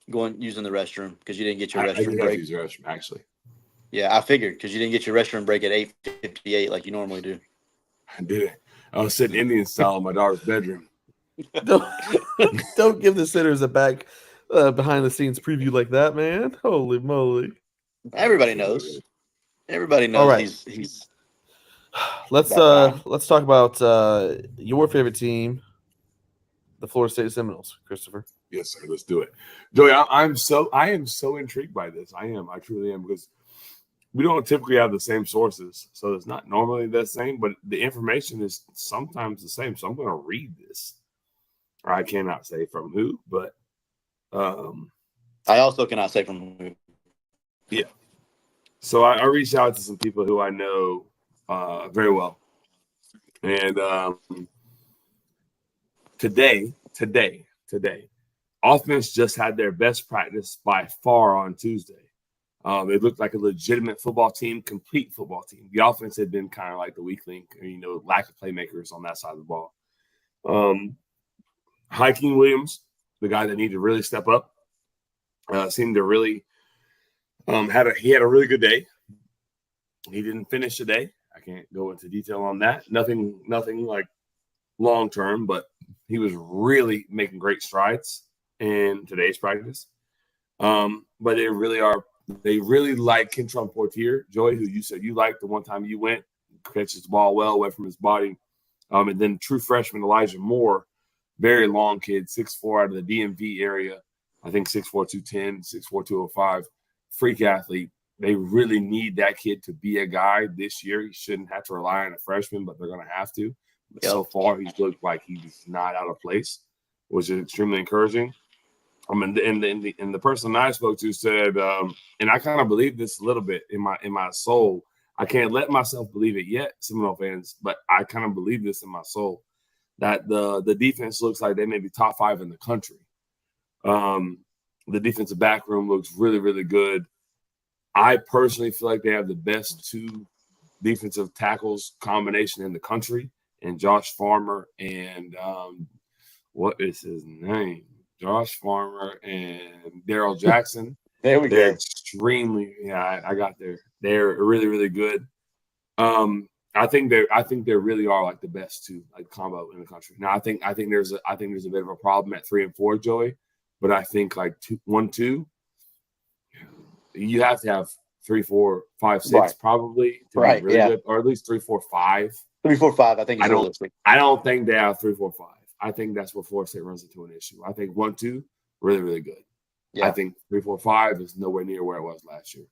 going using the restroom because you didn't get your I restroom did have to break. use the restroom actually. Yeah, I figured because you didn't get your restroom break at 8:58 like you normally do. I did it. I was sitting Indian style in my daughter's bedroom. Don't, don't give the sinners a back behind the scenes preview like that, man. Holy moly! Everybody knows. Everybody All knows right, he's let's that guy. let's talk about your favorite team, the Florida State Seminoles, Christopher. Yes, sir. Let's do it, Joey. I am so intrigued by this. I truly am, because we don't typically have the same sources, so it's not normally the same, but the information is sometimes the same. So I'm going to read this. I cannot say from who, but I also cannot say from who. yeah. So I reached out to some people who I know very well, and today, offense just had their best practice by far on Tuesday. It looked like a legitimate football team, complete football team. The offense had been kind of like the weak link, lack of playmakers on that side of the ball. Hiking Williams, the guy that needed to really step up, seemed to really had a really good day. He didn't finish the day. I can't go into detail on that. Nothing like long term, but he was really making great strides in today's practice. But they really like Kentron Portier, Joey, who you said you liked the one time you went, catches the ball well away from his body. And then true freshman Elijah Moore, very long kid, 6'4" out of the DMV area. I think 6'4", 210, 6'4", 205, freak athlete. They really need that kid to be a guy this year. He shouldn't have to rely on a freshman, but they're going to have to. But so far, he's looked like he's not out of place, which is extremely encouraging. And the person I spoke to said, and I kind of believe this a little bit in my soul. I can't let myself believe it yet, Seminole fans, but I kind of believe this in my soul, that the defense looks like they may be top 5 in the country. The defensive back room looks really, really good. I personally feel like they have the best 2 defensive tackles combination in the country, and Josh Farmer and what is his name? Josh Farmer and Daryl Jackson. There we They're go. extremely, I got there. They're really, really good. I think they really are like the best 2 like combo in the country. Now I think there's a bit of a problem at 3 and 4, Joey, but I think like 1, 2, you have to have 3, 4, 5, 6 Right. probably to Right, be really yeah. good, or at least 3, 4, 5. 3, 4, 5. I think is I don't- realistic. I don't think they have 3, 4, 5. I think that's where Florida State runs into an issue. I think 1, 2, really, really good. Yeah. I think 3, 4, 5 is nowhere near where it was last year.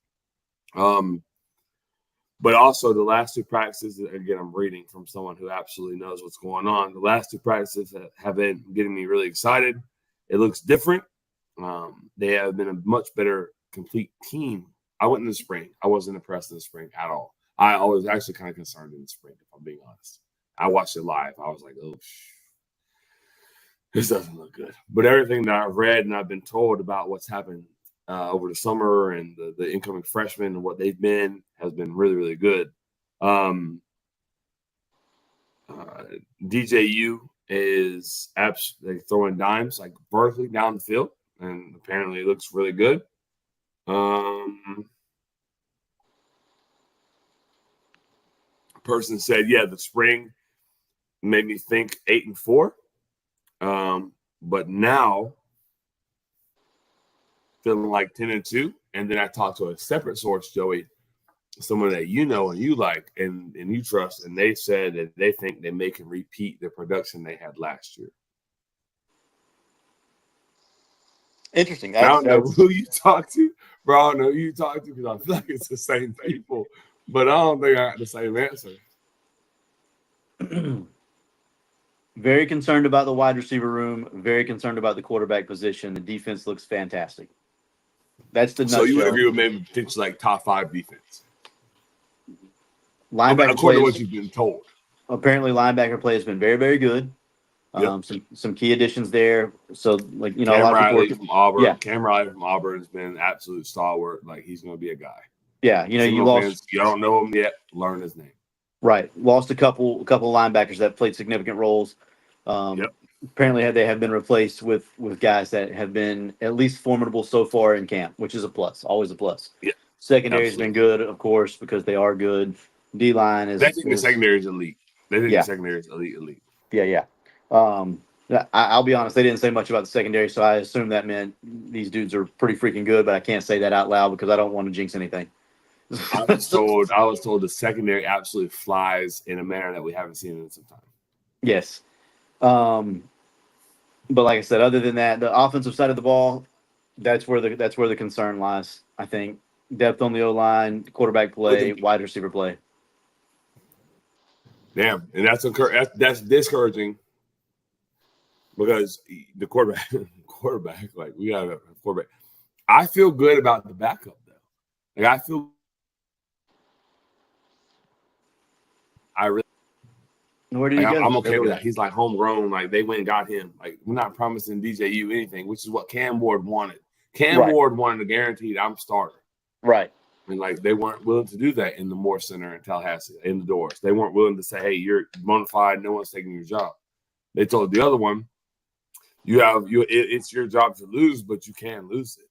But also the last 2 practices, again, I'm reading from someone who absolutely knows what's going on. The last 2 practices have been getting me really excited. It looks different. They have been a much better complete team. I went in the spring. I wasn't impressed in the spring at all. I was actually kind of concerned in the spring, if I'm being honest. I watched it live. I was like, oh, this doesn't look good. But everything that I've read and I've been told about what's happened over the summer and the incoming freshmen and what they've been has been really, really good. DJU is they throwing dimes like vertically down the field, and apparently it looks really good. Person said, yeah, the spring made me think 8 and 4. But now feeling like 10 and 2. And then I talked to a separate source, Joey, someone that you know and you like and you trust, and they said that they think they may can repeat the production they had last year. Interesting. I don't know who you talk to, bro. I don't know who you talk to because I feel like it's the same people, but I don't think I got the same answer. Very concerned about the wide receiver room. Very concerned about the quarterback position. The defense looks fantastic. That's the nutshell. So you would agree with maybe potentially like top 5 defense? Linebacker according to plays, what you've been told. Apparently, linebacker play has been very, very good. Yep. Some key additions there. So, like, you know, Cam a lot Riley of people from Auburn. Yeah. Cam Riley from Auburn has been an absolute stalwart. Like, he's going to be a guy. Yeah, you know, you Seminole lost. fans, you don't know him yet. Learn his name. Right, lost a couple of linebackers that played significant roles. Yep. apparently they have been replaced with guys that have been at least formidable so far in camp, which is a plus, always a plus. Yeah, Secondary has been absolutely. good, of course, because they are good. D line They think the is secondary is elite. They think the yeah, secondary is elite. yeah. I'll be honest, they didn't say much about the secondary, so I assume that meant these dudes are pretty freaking good, but I can't say that out loud because I don't want to jinx anything. I was told the secondary absolutely flies in a manner that we haven't seen in some time. Yes. But like I said, other than that, the offensive side of the ball, that's where the concern lies. I think depth on the O line, quarterback play, wide receiver play. Damn, and that's discouraging because the quarterback, like we got a quarterback. I feel good about the backup though. Like I really. Where did he Like, go? I'm okay with that. He's like homegrown. Like they went and got him. Like we're not promising DJU anything, which is what Cam Ward wanted. Cam Ward wanted a guaranteed I'm starter. Right. And like they weren't willing to do that in the Moore Center in Tallahassee, in the doors. They weren't willing to say, "Hey, you're bona fide. No one's taking your job." They told the other one, it's your job to lose, but you can lose it.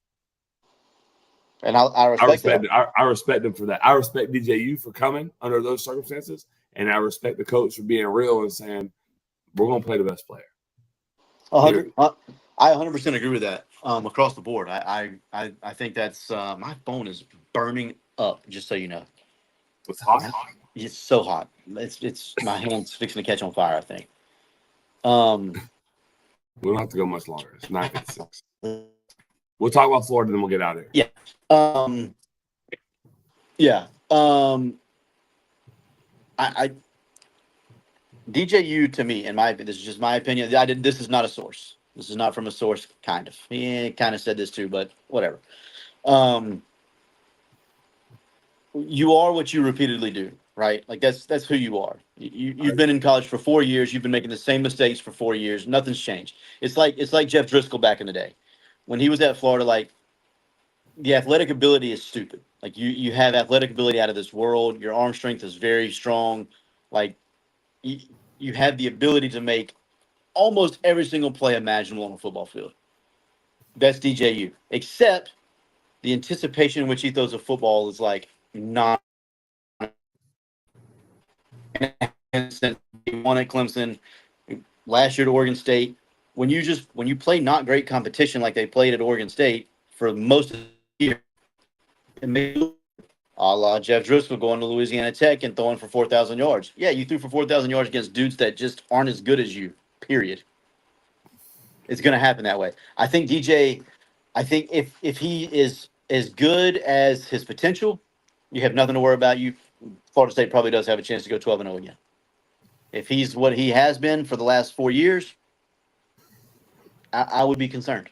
And I respect that. I respect them for that. I respect DJU for coming under those circumstances, and I respect the coach for being real and saying, "We're going to play the best player." I 100% agree with that. Across the board, I think that's my phone is burning up. Just so you know, It's hot. It's so hot. It's my hand's fixing to catch on fire. I think. We don't have to go much longer. It's 9:56. We'll talk about Florida, then we'll get out of here. Yeah. I DJU to me, this is just my opinion. This is not a source. This is not from a source. Kind of. He kind of said this too, but whatever. You are what you repeatedly do, right? Like that's who you are. You've been in college for 4 years. You've been making the same mistakes for 4 years. Nothing's changed. It's like Jeff Driscoll back in the day when he was at Florida. Like the athletic ability is stupid. Like you have athletic ability out of this world. Your arm strength is very strong. Like you have the ability to make almost every single play imaginable on a football field. That's DJU. Except the anticipation in which he throws a football is like not. Since he won at Clemson, last year at Oregon State, when you play not great competition like they played at Oregon State for most of the year, it may a la Jeff Driscoll going to Louisiana Tech and throwing for 4,000 yards. Yeah, you threw for 4,000 yards against dudes that just aren't as good as you, period. It's going to happen that way. I think DJ, if he is as good as his potential, you have nothing to worry about. Florida State probably does have a chance to go 12-0 again. If he's what he has been for the last 4 years, I would be concerned.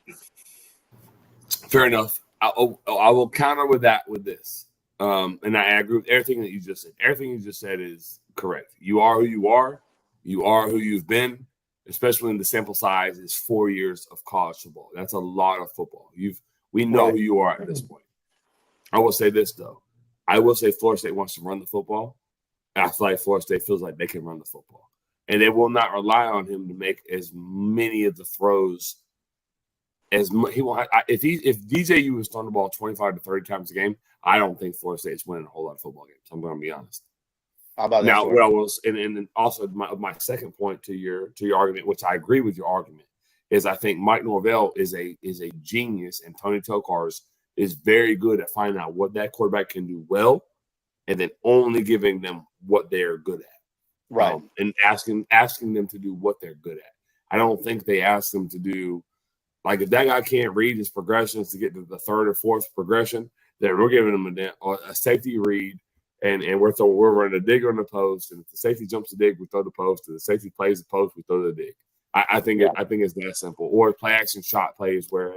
Fair enough. I will counter with that with this. And I agree with everything that you just said. Everything you just said is correct. You are who you are. You are who you've been, especially when the sample size is 4 years of college football. That's a lot of football. We know who you are at this point. I will say this, though. I will say Florida State wants to run the football. And I feel like Florida State feels like they can run the football. And they will not rely on him to make as many of the throws as he will. If DJU was throwing the ball 25 to 30 times a game, I don't think Florida State's winning a whole lot of football games. I'm going to be honest. How about now, that? What I was, and also my second point to your argument, which I agree with your argument, is I think Mike Norvell is a genius, and Tony Tokars is very good at finding out what that quarterback can do well, and then only giving them what they're good at, right? And asking them to do what they're good at. I don't think they ask them to do, like, if that guy can't read his progressions to get to the third or fourth progression, then we're giving him a safety read, and we're running a dig on the post, and if the safety jumps the dig, we throw the post. If the safety plays the post, we throw the dig. I think it's that simple. Or play action shot plays where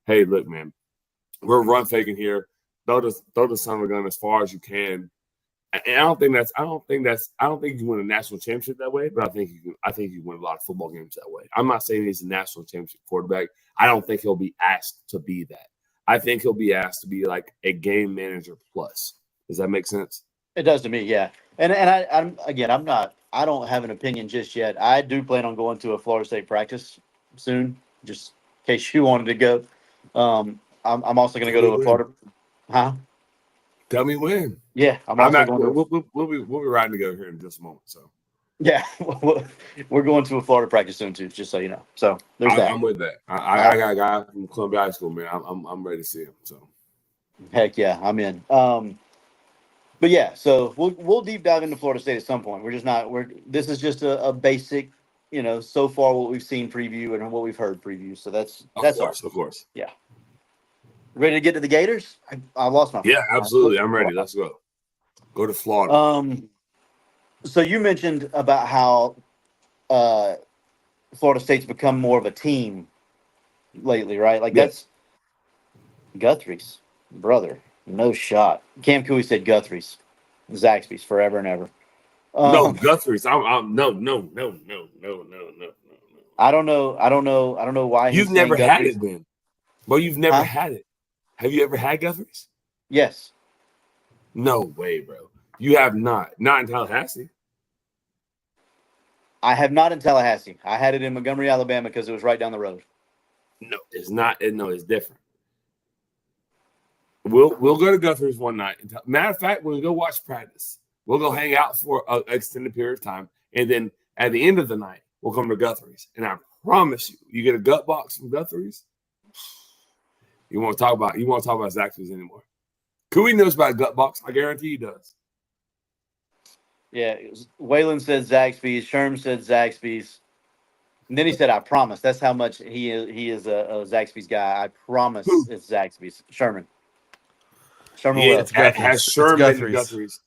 hey, look, man, we're run faking here. Throw the son of a gun as far as you can. And I don't think you win a national championship that way, but I think you win a lot of football games that way. I'm not saying he's a national championship quarterback. I don't think he'll be asked to be that. I think he'll be asked to be like a game manager plus. Does that make sense? It does to me, yeah. I don't have an opinion just yet. I do plan on going to a Florida State practice soon, just in case you wanted to go. I'm also going to go to a Florida. Huh? Tell me when. Yeah, I'm I'm also not. going to. We'll be riding together here in just a moment. So Yeah, we're going to a Florida practice soon too, just so you know. So there's that. I'm with that. I got a guy from Columbia High School, man. I'm ready to see him. So Heck yeah, I'm in. But yeah, so we'll deep dive into Florida State at some point. We're just not. This is just a basic, so far what we've seen preview and what we've heard preview. So that's of course. Yeah. Ready to get to the Gators? I lost my. Yeah, absolutely. I'm ready. Let's go. Go to Florida. So you mentioned about how Florida State's become more of a team lately, right? Like that's Guthrie's brother. No shot. Cam Cooley said Guthrie's, Zaxby's forever and ever. No, Guthrie's. No. I don't know why You've never had it then. Well, you've never had it. Have you ever had Guthrie's? Yes. No way, bro. You have not. Not in Tallahassee. I have not in Tallahassee. I had it in Montgomery, Alabama, because it was right down the road. No, it's not. No, it's different. We'll go to Guthrie's one night. Matter of fact, when we go watch practice, we'll go hang out for an extended period of time, and then at the end of the night, we'll come to Guthrie's. And I promise you get a gut box from Guthrie's. You won't talk about Zaxby's anymore. Cooley knows about gut box. I guarantee he does. Yeah, Waylon said Zaxby's. Sherm said Zaxby's. And then he said, "I promise." That's how much he is a Zaxby's guy. I promise it's Zaxby's. Sherman. Has Sherman been Guthrie's?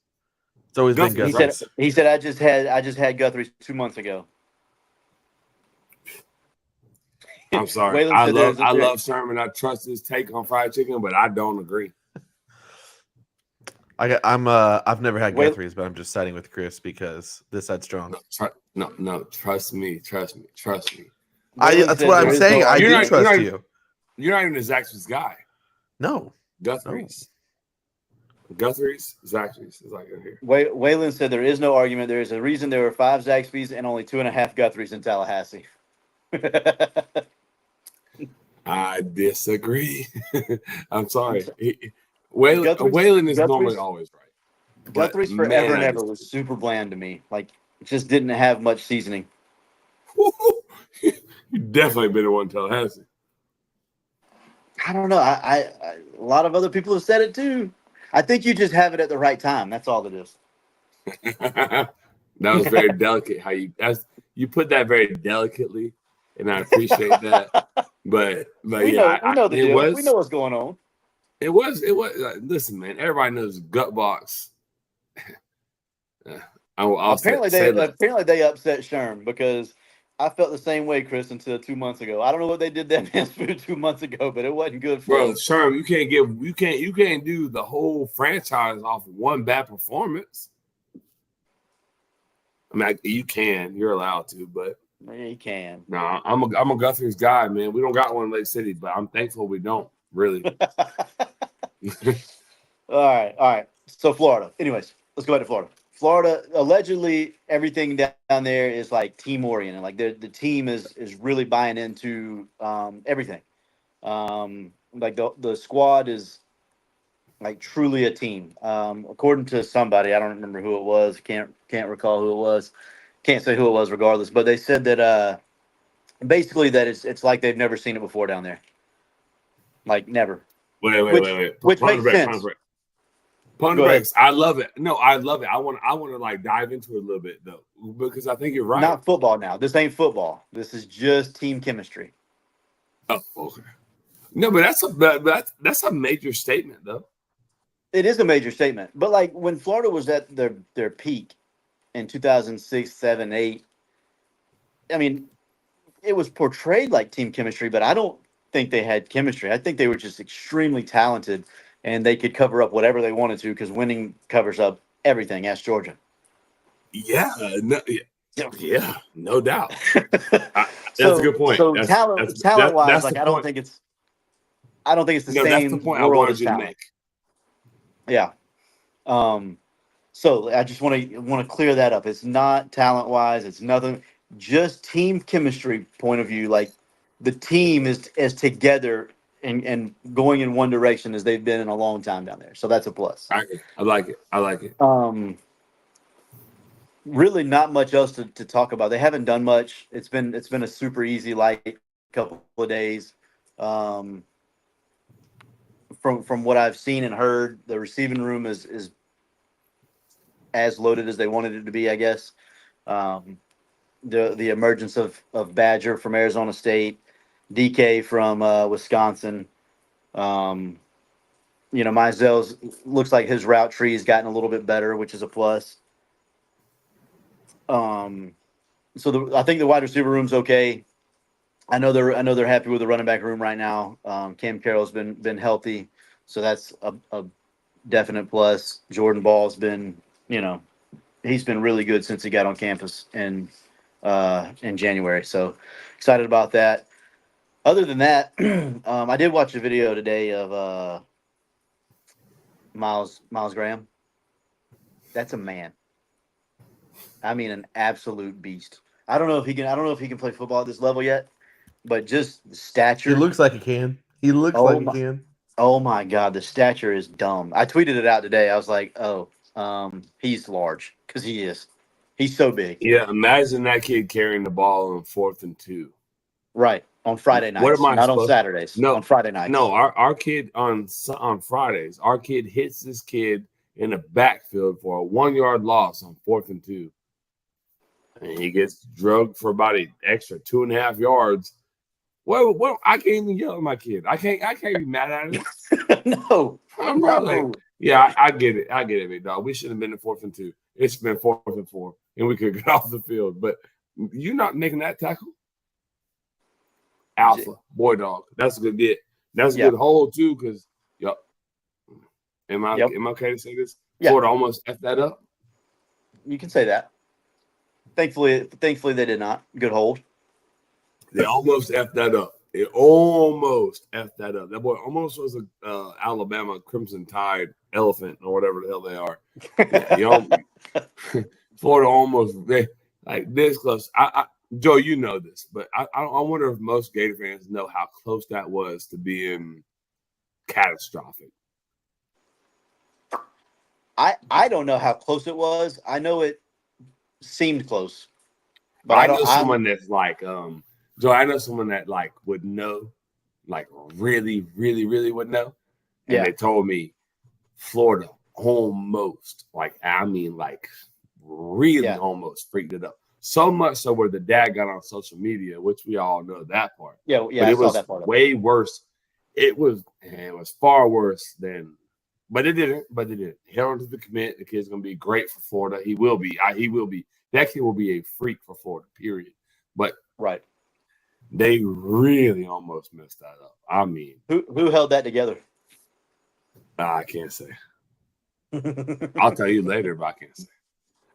It's always been Guthrie's. He said I just had Guthrie's 2 months ago. I'm sorry. I love Sherman. I trust his take on fried chicken, but I don't agree. I've never had Guthrie's, but I'm just siding with Chris because this side strong. No, trust me. Trust me. That's what I'm saying. I do trust you. You're not even a Zaxby's guy. No. Guthrie's. Guthrie's, Zaxby's is like in here. Waylon said there is no argument. There is a reason there were 5 Zaxby's and only 2.5 Guthrie's in Tallahassee. I disagree. I'm sorry. Waylon is normally always right. Guthrie's forever and ever was super bland to me. Like, it just didn't have much seasoning. You definitely been in one Tallahassee. I don't know. I a lot of other people have said it too. I think you just have it at the right time. That's all it is. That was very delicate. How you put that very delicately, and I appreciate that. But we know the deal. We know what's going on. It was. Listen, man. Everybody knows gut box. Apparently they upset Sherm because I felt the same way, Chris, until 2 months ago. I don't know what they did that man's food 2 months ago, but it wasn't good for him. Sherm, you can't do the whole franchise off one bad performance. I mean, you can. You're allowed to, but yeah, you can. No, I'm a Guthrie's guy, man. We don't got one in Lake City, but I'm thankful we don't. Really. All right. So Florida. Anyways, let's go back to Florida. Florida, allegedly, everything down there is like team oriented. Like the team is really buying into everything. Like the squad is like truly a team. According to somebody, I don't remember who it was. Can't recall who it was. Can't say who it was regardless. But they said that basically that it's like they've never seen it before down there. Like never. Wait. Which makes sense. Pony breaks. I love it. No, I love it. I want to like dive into it a little bit though, because I think you're right. Not football now. This ain't football. This is just team chemistry. Oh, okay. No, but that's a major statement though. It is a major statement. But like when Florida was at their peak in 2006, 7, 8, I mean, it was portrayed like team chemistry, but I don't think they had chemistry. I think they were just extremely talented. And they could cover up whatever they wanted to because winning covers up everything. Ask Georgia. Yeah, no doubt. That's a good point. So talent wise, like I don't think it's the same. That's the point I wanted you to make. Yeah. So I just want to clear that up. It's not talent wise. It's nothing. Just team chemistry point of view. Like the team is as together and going in one direction as they've been in a long time down there. So that's a plus. I like it. I like it. Really not much else to talk about. They haven't done much. It's been a super easy light couple of days. From what I've seen and heard, the receiving room is as loaded as they wanted it to be, I guess. The emergence of Badger from Arizona State, DK from Wisconsin. Mizell's looks like his route tree has gotten a little bit better, which is a plus. So I think the wide receiver room's okay. I know they're happy with the running back room right now. Cam Carroll's been healthy, so that's a definite plus. Jordan Ball's been, he's been really good since he got on campus in January. So excited about that. Other than that, I did watch a video today of Miles Graham. That's a man. I mean, an absolute beast. I don't know if he can play football at this level yet, but just the stature. He looks like he can. He looks like he can. Oh my God, the stature is dumb. I tweeted it out today. I was like, he's large because he is. He's so big. Yeah, imagine that kid carrying the ball on 4th and 2. Right, on Friday nights. What am I not on supposed- Saturdays. No, on Friday nights. No, our kid on Fridays, our kid hits this kid in the backfield for a 1-yard loss on 4th and 2. And he gets drugged for about an extra 2.5 yards. Well, I can't even yell at my kid. I can't be mad at him. No. Yeah, I get it. I get it, big dog. We shouldn't have been in 4th and 2. It's been 4th and 4, and we could get off the field. But you're not making that tackle. Alpha, boy dog. That's a good get. That's a good hold too, because Am I okay to say this? Yeah. Florida almost effed that up. You can say that. Thankfully they did not. Good hold. They almost effed that up. It almost effed that up. That boy almost was a Alabama Crimson Tide elephant or whatever the hell they are. Florida almost like this close. Joe, you know this, but I wonder if most Gator fans know how close that was to being catastrophic. I don't know how close it was. I know it seemed close, but I know someone that's like Joe. I know someone that like would know, like really, really, really would know. And they told me Florida almost, like I mean, like really almost freaked it up. So much so where the dad got on social media, which we all know that part. Yeah, but it was way worse. It was far worse than. But they didn't. Held on to the commit. The kid's gonna be great for Florida. He will be. He will be. That kid will be a freak for Florida. Period. But they really almost messed that up. I mean, who held that together? I can't say. I'll tell you later, but I can't say.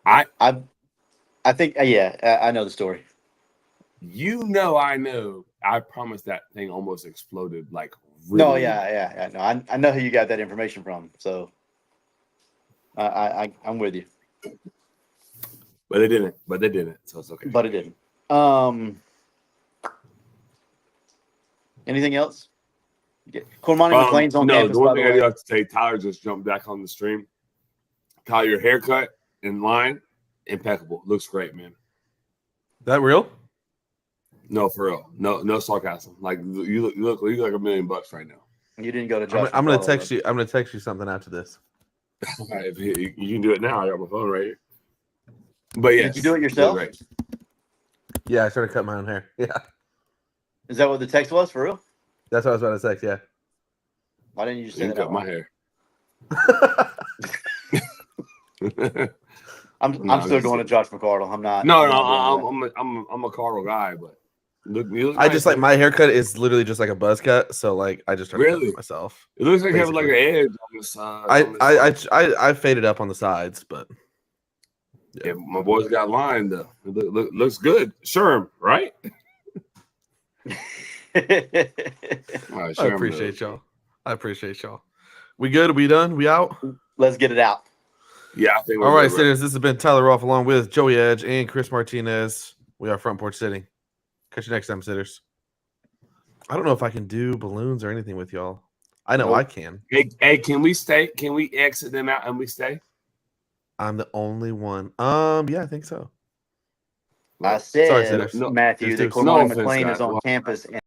I think I know the story. I know. I promise that thing almost exploded like. Really? No, no, I know who you got that information from, so I'm with you. But they didn't, so it's okay. But it didn't. Anything else? Cormani McClain's on campus. The one thing I do have to say, Tyler just jumped back on the stream. Tyler, your haircut in line, impeccable. Looks great, man. That real? No, for real. No sarcasm. Like you look like $1 million right now. You didn't go to Josh. I'm gonna text you. I'm gonna text you something after this. If you can do it now. I got my phone right here. But yeah, did you do it yourself? Yeah, I started cutting my own hair. Yeah. Is that what the text was for real? That's what I was about to text. Yeah. Why didn't you just say that? Cut my hair. I'm still going to Josh McCardle. I'm not. No, I'm a Cardinal guy, but look I just like my haircut is literally just like a buzz cut, so like I just started cutting it myself. It looks like you have like an edge on the side. I faded up on the sides, but yeah, my boys got lined though. It looks good. Sherm, right? I appreciate y'all. We good? We done? We out? Let's get it out. Yeah, I think we're All right, good, bro. sitters. This has been Tyler Roth along with Joey Edge and Chris Martinez. We are Front Porch City. Catch you next time, sitters. I don't know if I can do balloons or anything with y'all. I know Nope. I can. Hey, can we stay? Can we exit them out and we stay? I'm the only one. Yeah, I think so. I Sorry, said, sitters. No, Matthew, Just that do- Cormona no offense, McLean guys. is on Well, campus, and